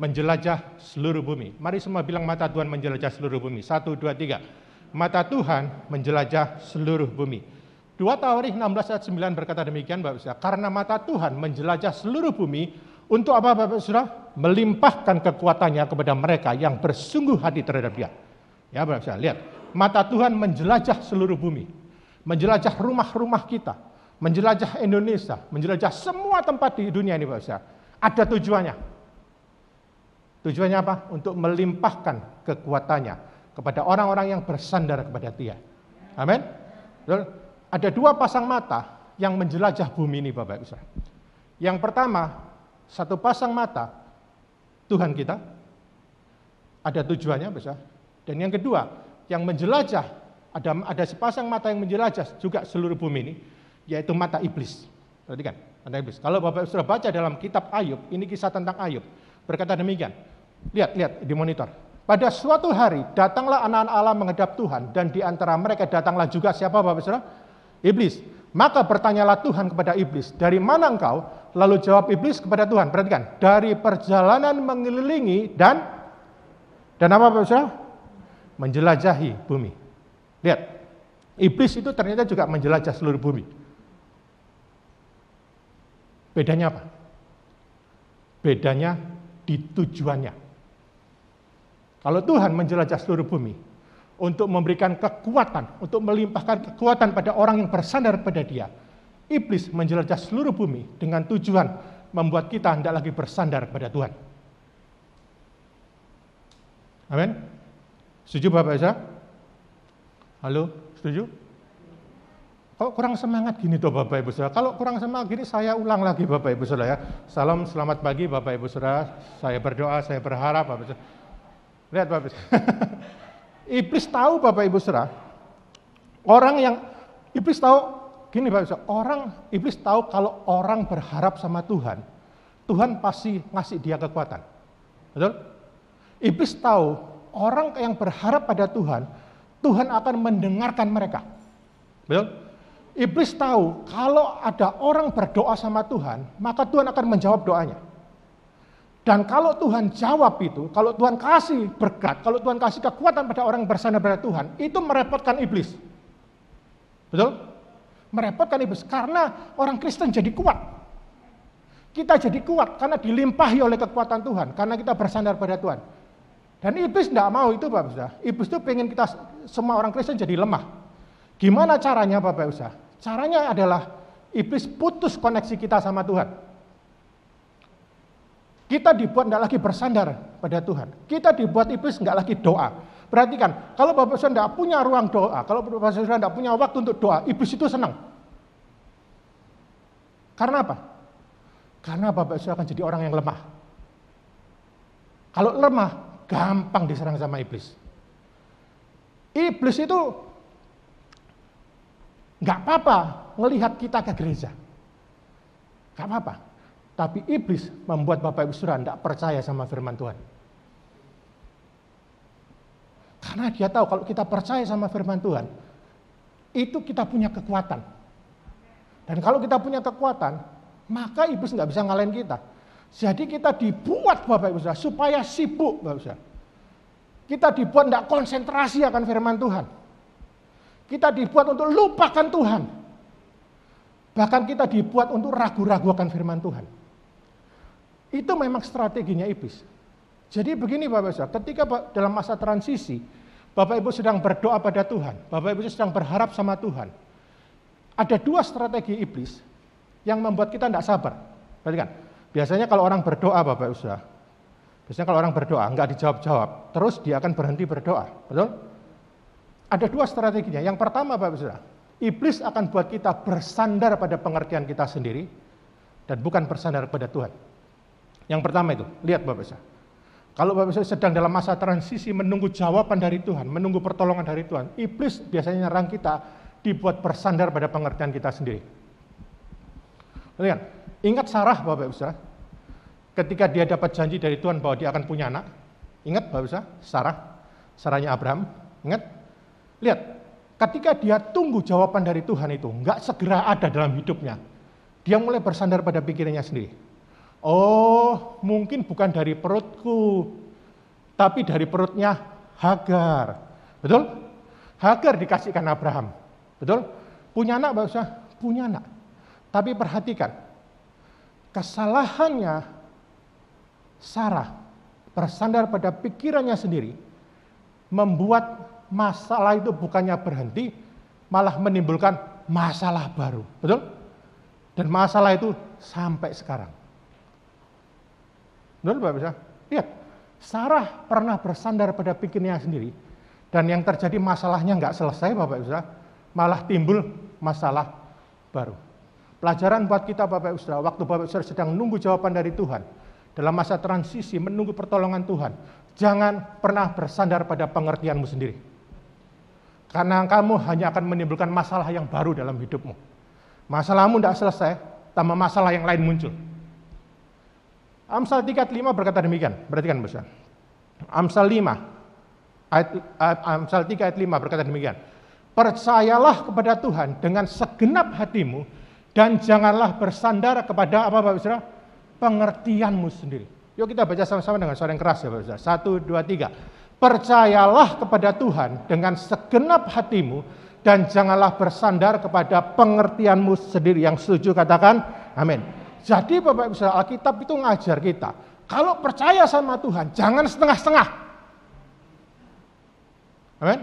Speaker 5: menjelajah seluruh bumi. Mari semua bilang mata Tuhan menjelajah seluruh bumi. 1, 2, 3. Mata Tuhan menjelajah seluruh bumi. 2 Tawarikh 16 ayat 9 berkata demikian Bapak Saudara. Karena mata Tuhan menjelajah seluruh bumi, untuk apa Bapak Saudara? Melimpahkan kekuatannya kepada mereka yang bersungguh hati terhadap Dia. Ya Bapak Saudara, lihat. Mata Tuhan menjelajah seluruh bumi. Menjelajah rumah-rumah kita. Menjelajah Indonesia. Menjelajah semua tempat di dunia ini Bapak Saudara. Ada tujuannya. Tujuannya apa? Untuk melimpahkan kekuatannya kepada orang-orang yang bersandar kepada Dia. Amin. Ada dua pasang mata yang menjelajah bumi ini Bapak Ibu Saudara. Yang pertama, satu pasang mata Tuhan kita, ada tujuannya besar. Dan yang kedua, yang menjelajah, ada sepasang mata yang menjelajah juga seluruh bumi ini, yaitu mata iblis. Perhatikan, mata iblis. Kalau Bapak sudah baca dalam kitab Ayub, ini kisah tentang Ayub, berkata demikian. Lihat di monitor. Pada suatu hari datanglah anak-anak Allah menghadap Tuhan, dan di antara mereka datanglah juga siapa Bapak Saudara? Iblis. Maka bertanyalah Tuhan kepada iblis, dari mana engkau? Lalu jawab iblis kepada Tuhan, perhatikan, dari perjalanan mengelilingi dan apa Bapak Saudara? Menjelajahi bumi. Lihat, iblis itu ternyata juga menjelajah seluruh bumi. Bedanya apa? Bedanya di tujuannya. Kalau Tuhan menjelajah seluruh bumi untuk memberikan kekuatan, untuk melimpahkan kekuatan pada orang yang bersandar pada Dia, iblis menjelajah seluruh bumi dengan tujuan membuat kita hendak lagi bersandar kepada Tuhan. Amin. Setuju Bapak Isa? Halo, setuju? Kalau kurang semangat gini tuh Bapak Ibu Saudara. Kalau kurang semangat gini saya ulang lagi Bapak Ibu Saudara ya. Salam selamat pagi Bapak Ibu Saudara. Saya berdoa, saya berharap Bapak Ibu Saudara. Lihat Bapak Ibu Saudara. Iblis tahu Bapak Ibu Saudara. Iblis tahu gini Bapak Ibu Saudara. Iblis tahu kalau orang berharap sama Tuhan, Tuhan pasti ngasih dia kekuatan. Betul? Iblis tahu orang yang berharap pada Tuhan, Tuhan akan mendengarkan mereka. Betul? Iblis tahu kalau ada orang berdoa sama Tuhan, maka Tuhan akan menjawab doanya. Dan kalau Tuhan jawab itu, kalau Tuhan kasih berkat, kalau Tuhan kasih kekuatan pada orang yang bersandar pada Tuhan, itu merepotkan iblis. Betul? Merepotkan iblis, karena orang Kristen jadi kuat. Kita jadi kuat karena dilimpahi oleh kekuatan Tuhan, karena kita bersandar pada Tuhan. Dan iblis tidak mau itu Bapak Saudara. Iblis itu pengen kita semua orang Kristen jadi lemah. Gimana caranya Bapak Saudara? Caranya adalah iblis putus koneksi kita sama Tuhan. Kita dibuat tidak lagi bersandar pada Tuhan. Kita dibuat iblis nggak lagi doa. Perhatikan, kalau Bapak Saudara tidak punya ruang doa, kalau Bapak Saudara tidak punya waktu untuk doa, iblis itu senang. Karena apa? Karena Bapak Saudara akan jadi orang yang lemah. Kalau lemah, gampang diserang sama iblis. Iblis itu nggak apa-apa ngelihat kita ke gereja. Nggak apa-apa. Tapi iblis membuat Bapak Ibu Saudara tidak percaya sama firman Tuhan. Karena dia tahu kalau kita percaya sama firman Tuhan, itu kita punya kekuatan. Dan kalau kita punya kekuatan, maka iblis nggak bisa ngalahin kita. Jadi kita dibuat Bapak Ibu Saudara supaya sibuk Bapak Ibu Saudara. Kita dibuat tidak konsentrasi akan firman Tuhan. Kita dibuat untuk lupakan Tuhan. Bahkan kita dibuat untuk ragu-ragu akan firman Tuhan. Itu memang strateginya iblis. Jadi begini Bapak Ibu, ketika dalam masa transisi, Bapak Ibu sedang berdoa pada Tuhan, Bapak Ibu sedang berharap sama Tuhan. Ada dua strategi iblis yang membuat kita tidak sabar. Perhatikan, biasanya kalau orang berdoa Bapak Ibu, biasanya kalau orang berdoa nggak dijawab-jawab, terus dia akan berhenti berdoa. Betul? Ada dua strateginya. Yang pertama Bapak Saudara, iblis akan buat kita bersandar pada pengertian kita sendiri dan bukan bersandar pada Tuhan. Yang pertama itu, lihat Bapak Saudara. Kalau Bapak Saudara sedang dalam masa transisi menunggu jawaban dari Tuhan, menunggu pertolongan dari Tuhan, iblis biasanya nyerang kita dibuat bersandar pada pengertian kita sendiri. Lihat, ingat Sarah Bapak Saudara. Ketika dia dapat janji dari Tuhan bahwa dia akan punya anak. Ingat Bapak Saudara, Sarahnya Abraham, ingat? Lihat, ketika dia tunggu jawaban dari Tuhan itu, nggak segera ada dalam hidupnya. Dia mulai bersandar pada pikirannya sendiri. Oh, mungkin bukan dari perutku, tapi dari perutnya Hagar. Betul? Hagar dikasihkan Abraham. Betul? Punya anak, Bapak Saudara? Punya anak. Tapi perhatikan, kesalahannya Sarah bersandar pada pikirannya sendiri, membuat masalah itu bukannya berhenti, malah menimbulkan masalah baru. Betul? Dan masalah itu sampai sekarang. Betul Bapak Saudara? Lihat, Sarah pernah bersandar pada pikirannya sendiri, dan yang terjadi masalahnya nggak selesai Bapak Saudara, malah timbul masalah baru. Pelajaran buat kita Bapak Saudara, waktu Bapak Saudara sedang menunggu jawaban dari Tuhan, dalam masa transisi menunggu pertolongan Tuhan, jangan pernah bersandar pada pengertianmu sendiri. Karena kamu hanya akan menimbulkan masalah yang baru dalam hidupmu. Masalahmu tidak selesai, tambah masalah yang lain muncul. Amsal 3 ayat 5 berkata demikian. Perhatikan Bapak. Amsal 3 ayat 5 berkata demikian. Percayalah kepada Tuhan dengan segenap hatimu dan janganlah bersandar kepada apa Bapak Saudara? Pengertianmu sendiri. Yuk kita baca sama-sama dengan suara yang keras ya Bapak Saudara. 1, 2, 3. Percayalah kepada Tuhan dengan segenap hatimu dan janganlah bersandar kepada pengertianmu sendiri. Yang setuju katakan amin. Jadi Bapak Ibu Saudara, Alkitab itu ngajar kita, kalau percaya sama Tuhan jangan setengah-setengah. Amin.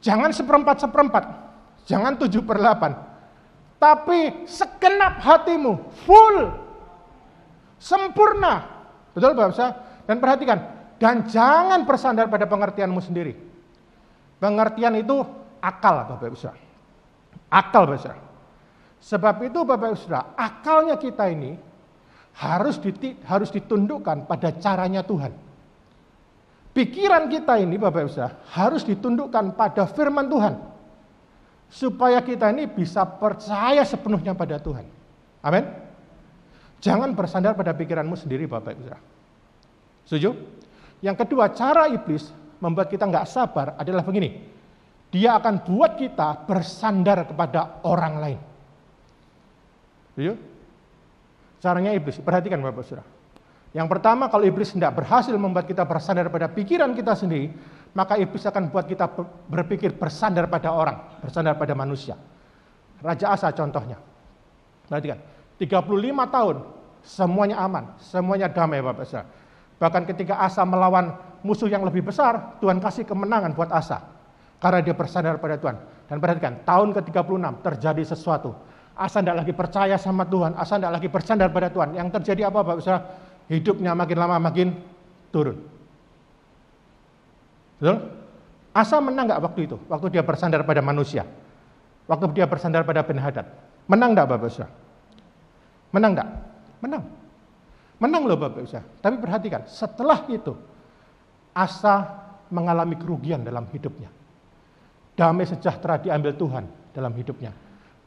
Speaker 5: Jangan seperempat-seperempat, jangan 7/8, tapi segenap hatimu, full. Sempurna. Betul Bapak Saudara? Dan perhatikan, dan jangan bersandar pada pengertianmu sendiri. Pengertian itu akal Bapak Saudara. Akal Bapak Saudara. Sebab itu Bapak Saudara, akalnya kita ini harus ditundukkan pada caranya Tuhan. Pikiran kita ini Bapak Saudara harus ditundukkan pada firman Tuhan. Supaya kita ini bisa percaya sepenuhnya pada Tuhan. Amin. Jangan bersandar pada pikiranmu sendiri Bapak Saudara. Setuju? Yang kedua, cara iblis membuat kita nggak sabar adalah begini. Dia akan buat kita bersandar kepada orang lain. Setuju? Caranya iblis, perhatikan Bapak Saudara. Yang pertama, kalau iblis tidak berhasil membuat kita bersandar pada pikiran kita sendiri, maka iblis akan buat kita berpikir bersandar pada orang, bersandar pada manusia. Raja Asa contohnya. Perhatikan, 35 tahun semuanya aman, semuanya damai Bapak Saudara. Bahkan ketika Asa melawan musuh yang lebih besar, Tuhan kasih kemenangan buat Asa. Karena dia bersandar pada Tuhan. Dan perhatikan, tahun ke-36 terjadi sesuatu. Asa tidak lagi percaya sama Tuhan, Asa tidak lagi bersandar pada Tuhan. Yang terjadi apa Bapak Saudara? Hidupnya makin lama makin turun. Betul? Asa menang nggak waktu itu? Waktu dia bersandar pada manusia. Waktu dia bersandar pada Ben-Hadad. Menang nggak Bapak Saudara? Menang nggak? Menang. Menang loh Bapak Saudara. Tapi perhatikan, setelah itu Asa mengalami kerugian dalam hidupnya. Damai sejahtera diambil Tuhan dalam hidupnya.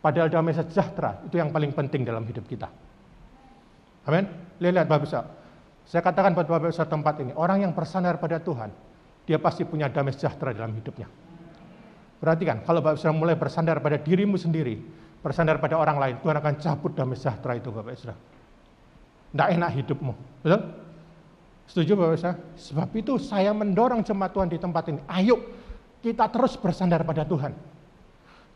Speaker 5: Padahal damai sejahtera itu yang paling penting dalam hidup kita. Amin. Lihat Bapak Saudara. Saya katakan buat Bapak Saudara tempat ini, orang yang bersandar pada Tuhan, dia pasti punya damai sejahtera dalam hidupnya. Perhatikan, kalau Bapak Saudara mulai bersandar pada dirimu sendiri, bersandar pada orang lain, Tuhan akan cabut damai sejahtera itu Bapak Saudara. Tidak enak hidupmu. Betul? Setuju Bapak Saudara? Sebab itu saya mendorong jemaat Tuhan di tempat ini, ayo kita terus bersandar pada Tuhan.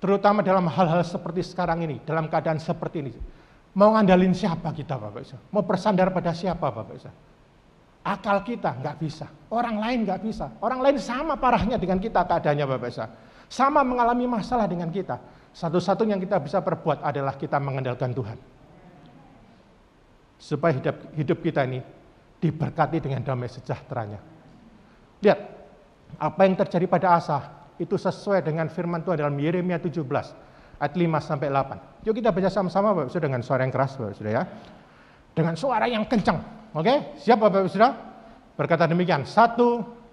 Speaker 5: Terutama dalam hal-hal seperti sekarang ini, dalam keadaan seperti ini. Mau ngandalin siapa kita Bapak Saudara? Mau bersandar pada siapa Bapak Saudara? Akal kita nggak bisa, orang lain nggak bisa. Orang lain sama parahnya dengan kita keadaannya Bapak Saudara. Sama mengalami masalah dengan kita. Satu-satunya yang kita bisa perbuat adalah kita mengandalkan Tuhan. Supaya hidup kita ini diberkati dengan damai sejahteranya. Lihat, apa yang terjadi pada Asa itu sesuai dengan firman Tuhan dalam Yeremia 17 ayat 5-8. Yuk kita baca sama-sama Bapak Saudara dengan suara yang keras Bapak Saudara ya. Dengan suara yang kencang. Oke, siap Bapak Saudara? Berkata demikian, 1,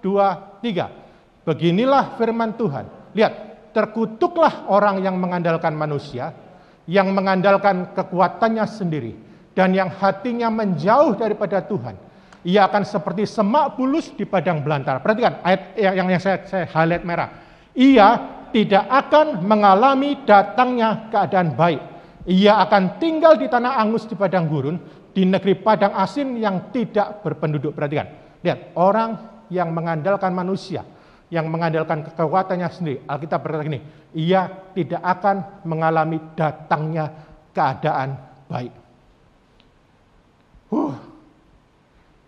Speaker 5: 2, 3. Beginilah firman Tuhan. Lihat, terkutuklah orang yang mengandalkan manusia, yang mengandalkan kekuatannya sendiri, dan yang hatinya menjauh daripada Tuhan. Ia akan seperti semak bulus di padang belantara. Perhatikan ayat yang saya highlight merah. Ia tidak akan mengalami datangnya keadaan baik. Ia akan tinggal di tanah angus di padang gurun, di negeri padang asin yang tidak berpenduduk. Perhatikan, lihat, orang yang mengandalkan manusia, yang mengandalkan kekuatannya sendiri, Alkitab berkata gini, ia tidak akan mengalami datangnya keadaan baik.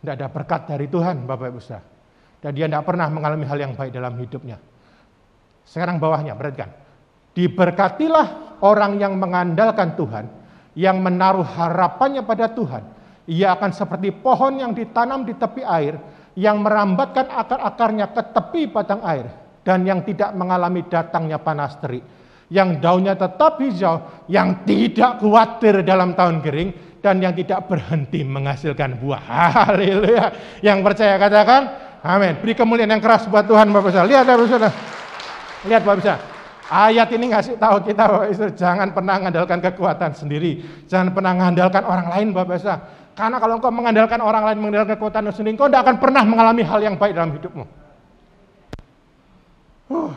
Speaker 5: Tidak ada berkat dari Tuhan Bapak Ibu Saudara. Dan dia tidak pernah mengalami hal yang baik dalam hidupnya. Sekarang bawahnya, perhatikan. Diberkatilah orang yang mengandalkan Tuhan, yang menaruh harapannya pada Tuhan. Ia akan seperti pohon yang ditanam di tepi air, yang merambatkan akar-akarnya ke tepi padang air, dan yang tidak mengalami datangnya panas terik, yang daunnya tetap hijau, yang tidak khawatir dalam tahun kering, dan yang tidak berhenti menghasilkan buah. Haleluya. Yang percaya katakan, amin. Beri kemuliaan yang keras buat Tuhan Bapak Saudara. Lihat Bapak Saudara. Lihat Bapak Saudara. Ayat ini ngasih tahu kita Bapak Saudara, jangan pernah mengandalkan kekuatan sendiri. Jangan pernah mengandalkan orang lain Bapak Saudara. Karena kalau engkau mengandalkan orang lain, mengandalkan kekuatan sendiri, engkau tidak akan pernah mengalami hal yang baik dalam hidupmu.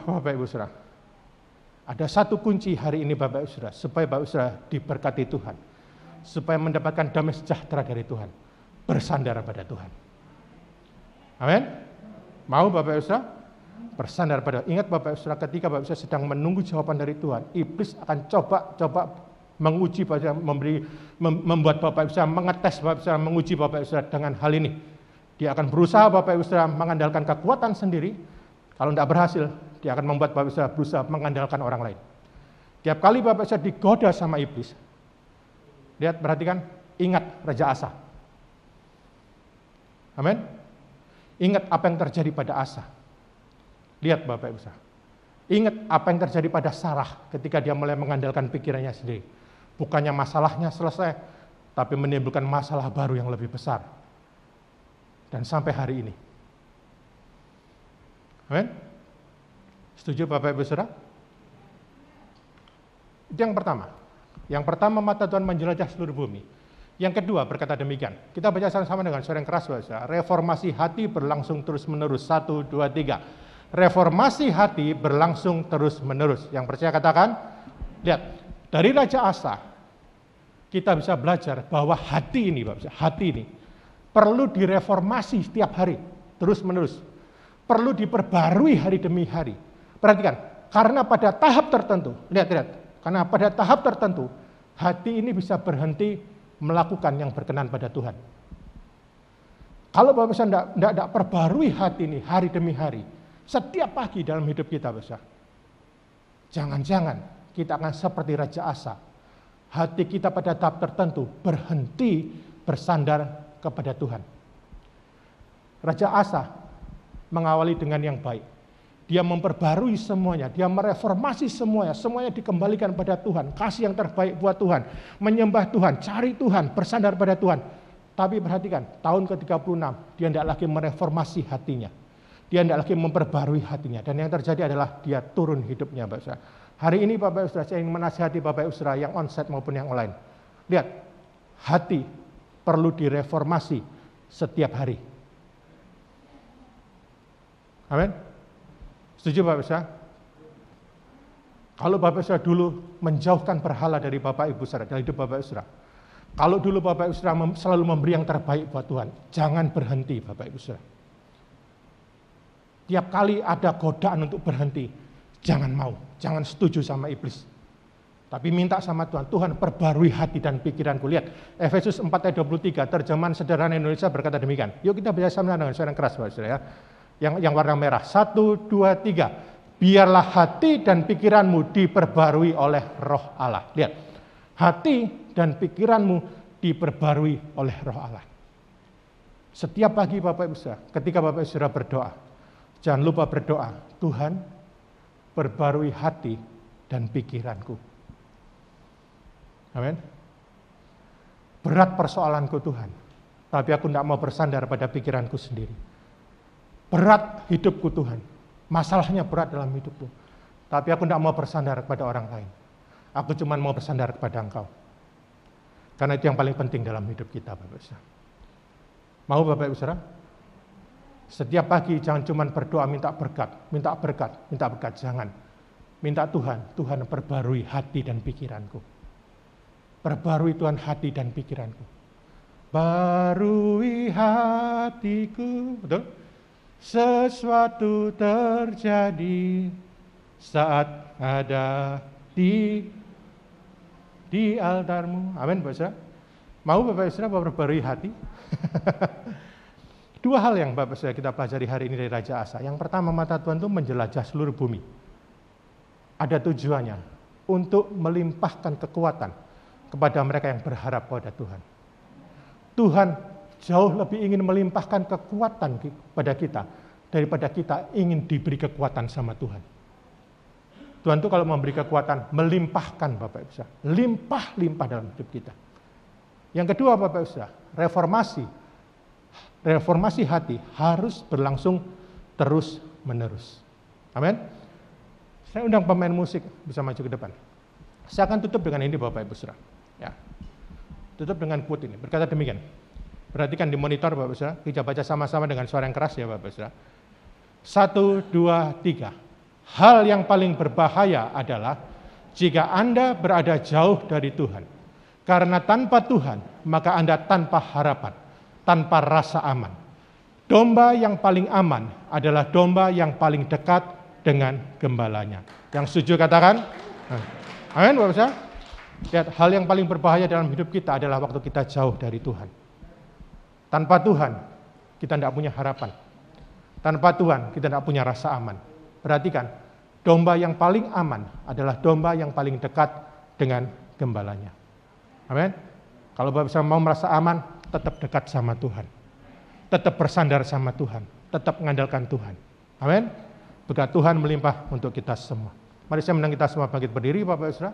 Speaker 5: Bapak Ibu Saudara. Ada satu kunci hari ini Bapak Ibu Saudara, supaya Bapak Ibu Saudara diberkati Tuhan. Supaya mendapatkan damai sejahtera dari Tuhan. Bersandar pada Tuhan. Amin. Mau Bapak Ibu Saudara? Bersandar pada. Ingat Bapak Ibu Saudara, ketika Bapak Ibu Saudara sedang menunggu jawaban dari Tuhan, iblis akan coba menguji Bapak Saudara, membuat Bapak Ibu Saudara, mengetes Bapak Ibu Saudara, menguji Bapak Ibu Saudara dengan hal ini. Dia akan berusaha Bapak Ibu Saudara mengandalkan kekuatan sendiri. Kalau tidak berhasil, dia akan membuat Bapak Ibu Saudara berusaha mengandalkan orang lain. Tiap kali Bapak Ibu Saudara digoda sama iblis, lihat, perhatikan, ingat Raja Asa. Amin. Ingat apa yang terjadi pada Asa. Lihat Bapak Ibu Saudara. Ingat apa yang terjadi pada Sarah ketika dia mulai mengandalkan pikirannya sendiri. Bukannya masalahnya selesai, tapi menimbulkan masalah baru yang lebih besar. Dan sampai hari ini. Amin. Setuju Bapak Ibu Saudara? Itu yang pertama. Yang pertama, mata Tuhan menjelajah seluruh bumi. Yang kedua berkata demikian. Kita baca sama-sama dengan suara yang keras, Bapak. Reformasi hati berlangsung terus-menerus. 1, 2, 3. Reformasi hati berlangsung terus-menerus. Yang percaya katakan, lihat, dari Raja Asa, kita bisa belajar bahwa hati ini, Bapak, hati ini perlu direformasi setiap hari, terus-menerus. Perlu diperbarui hari demi hari. Perhatikan, karena pada tahap tertentu, lihat, karena pada tahap tertentu, hati ini bisa berhenti melakukan yang berkenan pada Tuhan. Kalau Bapak bisa tidak perbarui hati ini hari demi hari, setiap pagi dalam hidup kita, Bapak, jangan-jangan kita akan seperti Raja Asa. Hati kita pada tahap tertentu berhenti bersandar kepada Tuhan. Raja Asa mengawali dengan yang baik. Dia memperbarui semuanya, dia mereformasi semuanya dikembalikan pada Tuhan, kasih yang terbaik buat Tuhan, menyembah Tuhan, cari Tuhan, bersandar pada Tuhan. Tapi perhatikan, tahun ke-36 dia tidak lagi mereformasi hatinya, dia tidak lagi memperbarui hatinya, dan yang terjadi adalah dia turun hidupnya, Bapak Saudara. Hari ini Bapak Saudara, saya ingin menasihati Bapak Saudara yang onsite maupun yang online. Lihat, hati perlu direformasi setiap hari. Amin. Setuju Bapak Saudara? Kalau Bapak Saudara dulu menjauhkan berhala dari Bapak Ibu Saudara, dari hidup Bapak Saudara. Kalau dulu Bapak Ibu Saudara selalu memberi yang terbaik buat Tuhan, jangan berhenti Bapak Ibu Saudara. Tiap kali ada godaan untuk berhenti, jangan mau, jangan setuju sama iblis. Tapi minta sama Tuhan, Tuhan perbarui hati dan pikiranku. Lihat, Efesus 4 ayat 23, terjemahan sederhana Indonesia berkata demikian. Yuk kita baca sama dengan suara yang keras Bapak Saudara ya. Yang warna merah. 1, 2, 3. Biarlah hati dan pikiranmu diperbarui oleh Roh Allah. Lihat. Hati dan pikiranmu diperbarui oleh Roh Allah. Setiap pagi Bapak Ibu Saudara, ketika Bapak Ibu Saudara berdoa, jangan lupa berdoa, Tuhan perbarui hati dan pikiranku. Amin. Berat persoalanku Tuhan, tapi aku tidak mau bersandar pada pikiranku sendiri. Berat hidupku Tuhan, masalahnya berat dalam hidupku. Tapi aku tidak mau bersandar kepada orang lain. Aku cuma mau bersandar kepada Engkau. Karena itu yang paling penting dalam hidup kita, Bapak Ibu Saudara. Mau Bapak Ibu Saudara? Setiap pagi jangan cuma berdoa minta berkat. Jangan. Minta Tuhan perbarui hati dan pikiranku. Perbarui Tuhan hati dan pikiranku. Barui hatiku, betul? Sesuatu terjadi saat ada di altarmu. Amin, Bapak Saudara. Mau Bapak Saudara perbarui hati? Dua hal yang Bapak Saudara kita pelajari hari ini dari Raja Asa. Yang pertama, mata Tuhan itu menjelajah seluruh bumi. Ada tujuannya untuk melimpahkan kekuatan kepada mereka yang berharap pada Tuhan. Tuhan jauh lebih ingin melimpahkan kekuatan pada kita daripada kita ingin diberi kekuatan sama Tuhan. Tuhan itu kalau memberi kekuatan, melimpahkan Bapak Ibu Saudara. Limpah-limpah dalam hidup kita. Yang kedua Bapak Ibu Saudara, reformasi hati harus berlangsung terus-menerus. Amin. Saya undang pemain musik bisa maju ke depan. Saya akan tutup dengan ini Bapak Ibu Saudara. Ya. Tutup dengan quote ini. Berkata demikian. Perhatikan di monitor Bapak Saudara, kita baca sama-sama dengan suara yang keras ya Bapak Saudara. 1, 2, 3. Hal yang paling berbahaya adalah jika Anda berada jauh dari Tuhan. Karena tanpa Tuhan, maka Anda tanpa harapan, tanpa rasa aman. Domba yang paling aman adalah domba yang paling dekat dengan gembalanya. Yang setuju katakan? Amin Bapak Saudara. Lihat, hal yang paling berbahaya dalam hidup kita adalah waktu kita jauh dari Tuhan. Tanpa Tuhan, kita tidak punya harapan. Tanpa Tuhan, kita tidak punya rasa aman. Perhatikan, domba yang paling aman adalah domba yang paling dekat dengan gembalanya. Amin. Kalau Bapak mau merasa aman, tetap dekat sama Tuhan. tetap bersandar sama Tuhan, tetap mengandalkan Tuhan. Amin. Berkat Tuhan melimpah untuk kita semua. Mari saya mengundang kita semua bangkit berdiri, Bapak Ibu Saudara.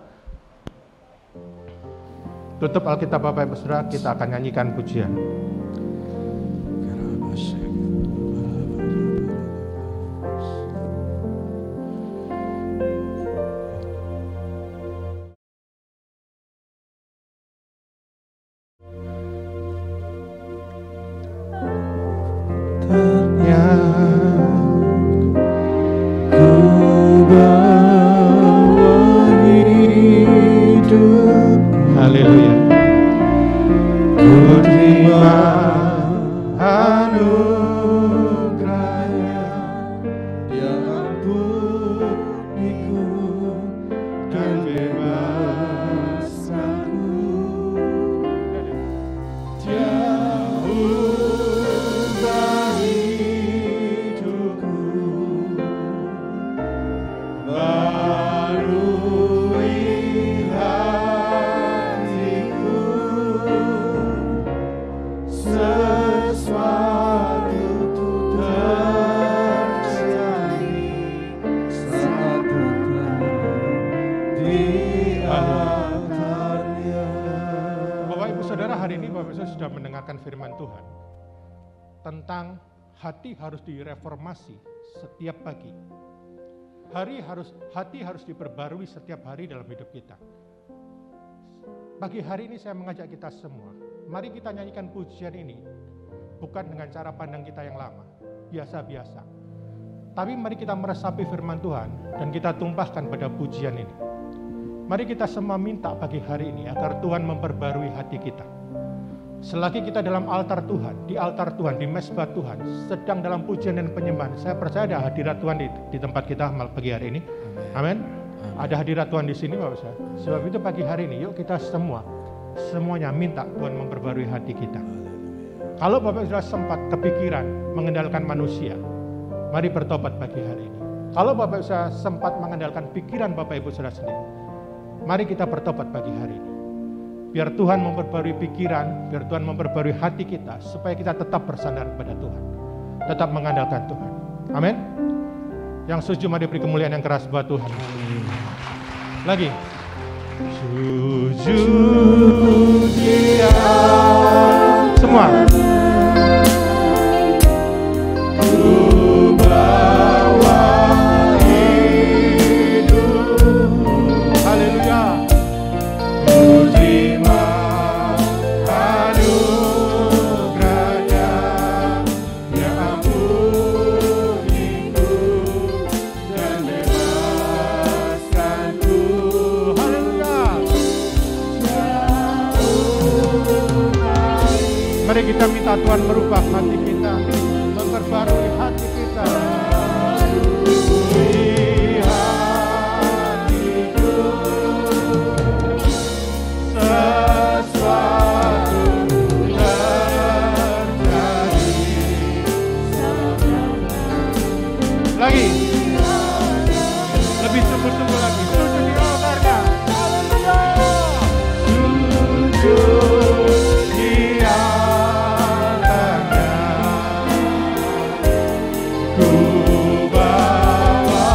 Speaker 5: Tutup Alkitab Bapak Ibu Saudara, kita akan nyanyikan pujian.
Speaker 2: Haleluya. Ku terima
Speaker 3: anugerahnya, Dia ampuniku dan bebaskanku. Dia ubah hidupku, barui hatiku, sesuatu terjadi saat Tuhan di altarnya.
Speaker 5: Bapak Ibu Saudara, hari ini Bapak Ibu Saudara sudah mendengarkan firman Tuhan tentang hati harus direformasi setiap pagi. Hati harus diperbarui setiap hari dalam hidup kita. Pagi hari ini saya mengajak kita semua, mari kita nyanyikan pujian ini bukan dengan cara pandang kita yang lama, biasa-biasa. Tapi mari kita meresapi firman Tuhan dan kita tumpahkan pada pujian ini. Mari kita semua minta pagi hari ini agar Tuhan memperbarui hati kita. Selagi kita dalam altar Tuhan, di altar Tuhan, di mezbah Tuhan, sedang dalam pujian dan penyembahan, saya percaya ada hadirat Tuhan di tempat kita pagi hari ini. Amin. Ada hadirat Tuhan di sini Bapak saya. Sebab itu pagi hari ini, yuk kita semuanya minta Tuhan memperbarui hati kita. Kalau Bapak sudah sempat kepikiran mengandalkan manusia, mari bertobat pagi hari ini. Kalau Bapak sudah sempat mengandalkan pikiran Bapak Ibu Saudara sendiri, mari kita bertobat pagi hari ini. Biar Tuhan memperbarui pikiran, biar Tuhan memperbarui hati kita, supaya kita tetap bersandar pada Tuhan, tetap mengandalkan Tuhan. Amin. Yang setuju mari beri kemuliaan yang keras buat Tuhan. Lagi. Sujud Dia. Semua. Ku bawa hidup. Haleluya. Ku terima anugerahnya, Dia ampuniku dan bebaskanku. Haleluya. Mari kita minta Tuhan merubah hati kita, memperbarui hati kita. Lagi, lebih sungguh-sungguh lagi. Sujud di altarnya. Haleluya. Sujud di altarnya. Ku bawa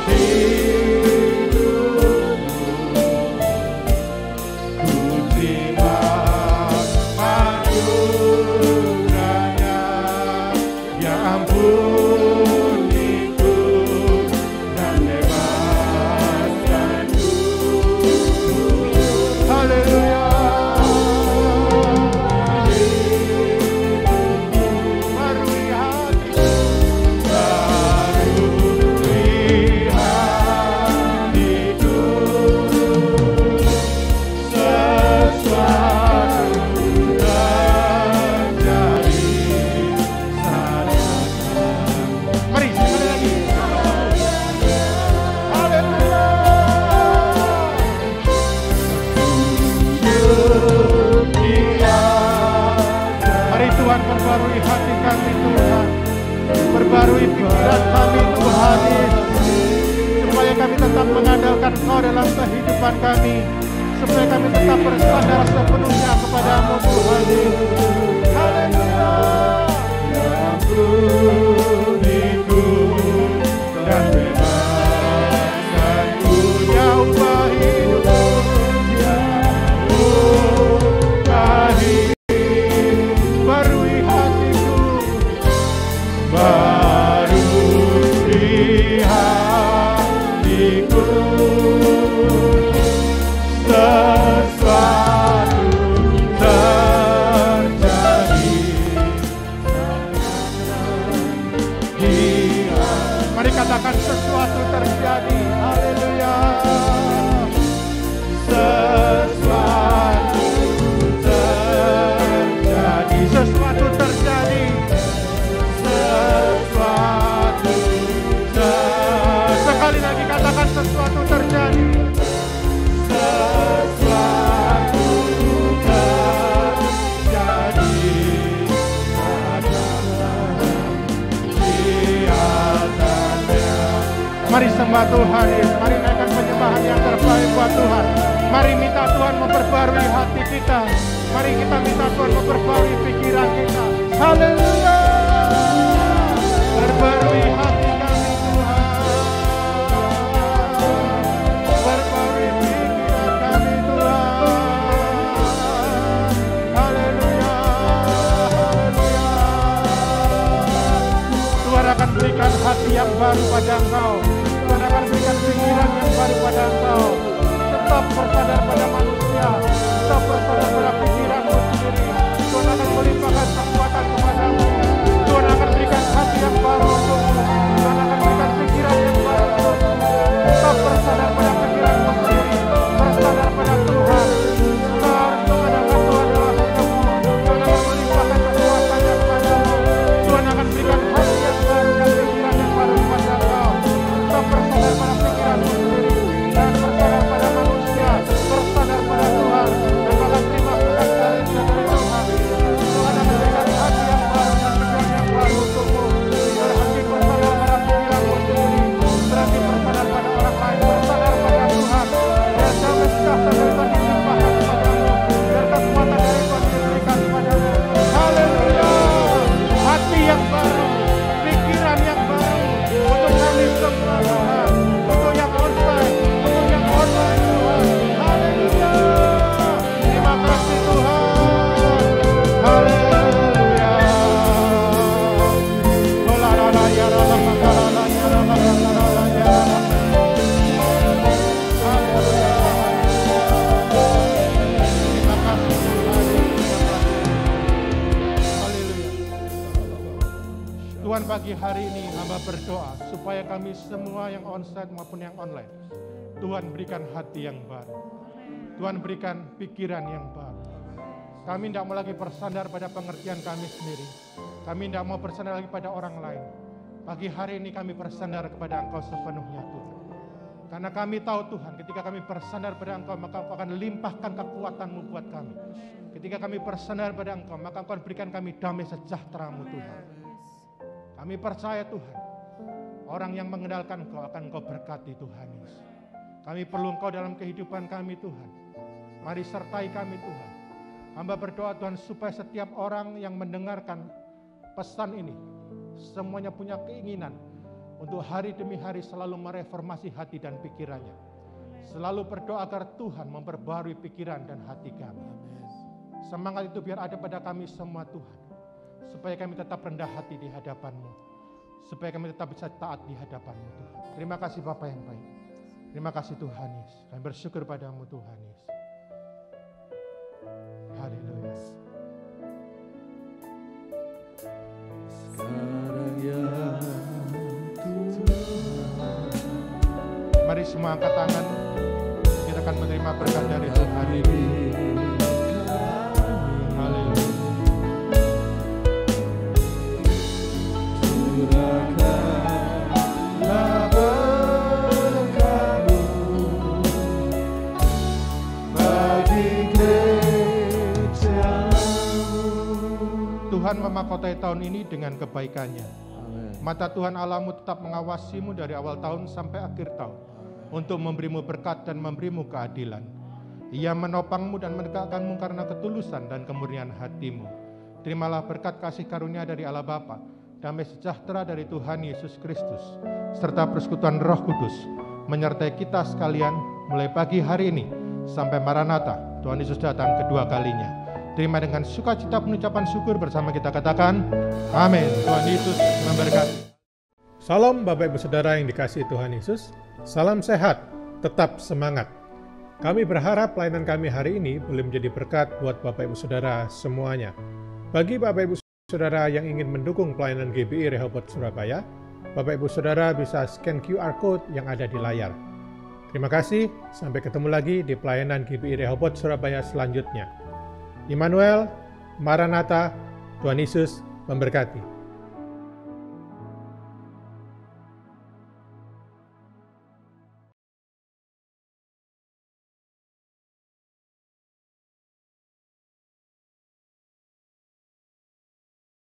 Speaker 5: hidupku. Ku terima anugerahnya. Ya ampun. Perbarui hati kami Tuhan, perbarui pikiran kami Tuhan Yesus, supaya kami tetap mengandalkan Kau dalam kehidupan kami, supaya kami tetap bersandar sepenuhnya kepadamu Tuhan Yesus. Haleluya. ikut dan bebaskanku, jauh hidupku, jauh barui hatiku, barui hatiku, sesuatu terjadi. Mari katakan sesuatu terjadi. Haleluya. Sesuatu terjadi. Sesuatu terjadi. Sesuatu terjadi. Sekali lagi katakan sesuatu terjadi. Sesuatu terjadi. Mari sembah Tuhan, mari naikkan penyembahan yang terbaik buat Tuhan. Mari minta Tuhan memperbarui hati kita. Mari kita minta Tuhan memperbarui pikiran kita. Haleluya. Perbarui hati kami Tuhan. Perbarui pikiran kami Tuhan. Haleluya. Haleluya. Tuhan akan berikan hati yang baru pada engkau. Tuhan akan berikan pikiran yang baru pada engkau. Tetap bersandar pada manusia, tetap bersandar pada pikiranmu sendiri. Tuhan akan melimpahkan kekuatan kepadamu. Tuhan akan berikan hati yang baru untukmu. Tuhan akan berikan pikiran yang baru untukmu. Tetap bersandar pada pikiranmu sendiri, bersandar pada Tuhan. Tetap mengandalkan Tuhan dalam hidupmu. Tuhan akan melimpahkan kekuatannya kepadamu. Tuhan akan berikan hati yang baru dan pikiran yang baru kepada engkau. Tetap bersandar pada pikiranmu sendiri dan bersandar pada manusia, bersandar pada Tuhan, dan malah terima berkat dari Tuhan. Tuhan akan berikan hati yang baru dan pikiran yang baru untukmu. Berhenti bersandar pada pikiranmu sendiri, berhenti bersandar pada orang lain, bersandar pada Tuhan. Biar damai sejahtera dari Tuhan dilimpahkan kepadamu, biar kekuatan dari Tuhan diberikan kepadamu. Haleluya. Hati yang baru, pikiran yang baru untuk kami semua Tuhan, untuk yang onsite, untuk yang online Tuhan. Haleluya. Terima kasih Tuhan. Haleluya. Ola la la ya la la la la ya la la la la ya. Haleluya. Terima kasih Tuhan. Haleluya. Tuhan, pagi hari ini hamba berdoa supaya kami semua yang onsite maupun yang online, Tuhan berikan hati yang baru. Tuhan berikan pikiran yang baru. Kami tidak mau lagi bersandar pada pengertian kami sendiri. Kami tidak mau bersandar lagi pada orang lain. Pagi hari ini kami bersandar kepada Engkau sepenuhnya Tuhan. Karena kami tahu Tuhan, ketika kami bersandar pada Engkau, maka Engkau akan limpahkan kekuatan-Mu buat kami. Ketika kami bersandar pada Engkau, maka Engkau akan berikan kami damai sejahtera-Mu Tuhan. Kami percaya Tuhan, orang yang mengenalkan Engkau akan Engkau berkati Tuhan Yesus. Kami perlu Engkau dalam kehidupan kami Tuhan. Mari sertai kami Tuhan. Hamba berdoa Tuhan supaya setiap orang yang mendengarkan pesan ini, semuanya punya keinginan untuk hari demi hari selalu mereformasi hati dan pikirannya. Selalu berdoa agar Tuhan memperbarui pikiran dan hati kami. Semangat itu biar ada pada kami semua Tuhan. Supaya kami tetap rendah hati di hadapan-Mu. Supaya kami tetap bisa taat di hadapan-Mu Tuhan. Terima kasih Bapa yang baik. Terima kasih Tuhan Yesus. Kami bersyukur padamu Tuhan Yesus. Haleluya.
Speaker 1: Sekarang ya
Speaker 5: Mari semua angkat tangan. Kita akan menerima berkat dari Tuhan ini. Haleluya.
Speaker 1: curahkanlah berkat-Mu bagi gereja-Mu.
Speaker 5: Tuhan memahkotai tahun ini dengan kebaikannya. Mata Tuhan Allahmu tetap mengawasimu dari awal tahun sampai akhir tahun untuk memberimu berkat dan memberimu keadilan. Ia menopangmu dan menegakkanmu karena ketulusan dan kemurnian hatimu. Terimalah berkat kasih karunia dari Allah Bapa damai sejahtera dari Tuhan Yesus Kristus, serta persekutuan Roh Kudus, menyertai kita sekalian mulai pagi hari ini sampai Maranatha, Tuhan Yesus datang kedua kalinya. Terima dengan sukacita pengucapan syukur bersama kita katakan, amin. Tuhan Yesus memberkati.
Speaker 6: Salam Bapak Ibu Saudara yang dikasihi Tuhan Yesus, salam sehat, tetap semangat. Kami berharap pelayanan kami hari ini boleh menjadi berkat buat Bapak Ibu Saudara semuanya. Bagi Bapak Ibu Saudara yang ingin mendukung pelayanan GBI Rehoboth Surabaya, Bapak Ibu Saudara bisa scan QR Code yang ada di layar. Terima kasih, sampai ketemu lagi di pelayanan GBI Rehoboth Surabaya selanjutnya. Immanuel, Maranatha, Tuhan Yesus memberkati.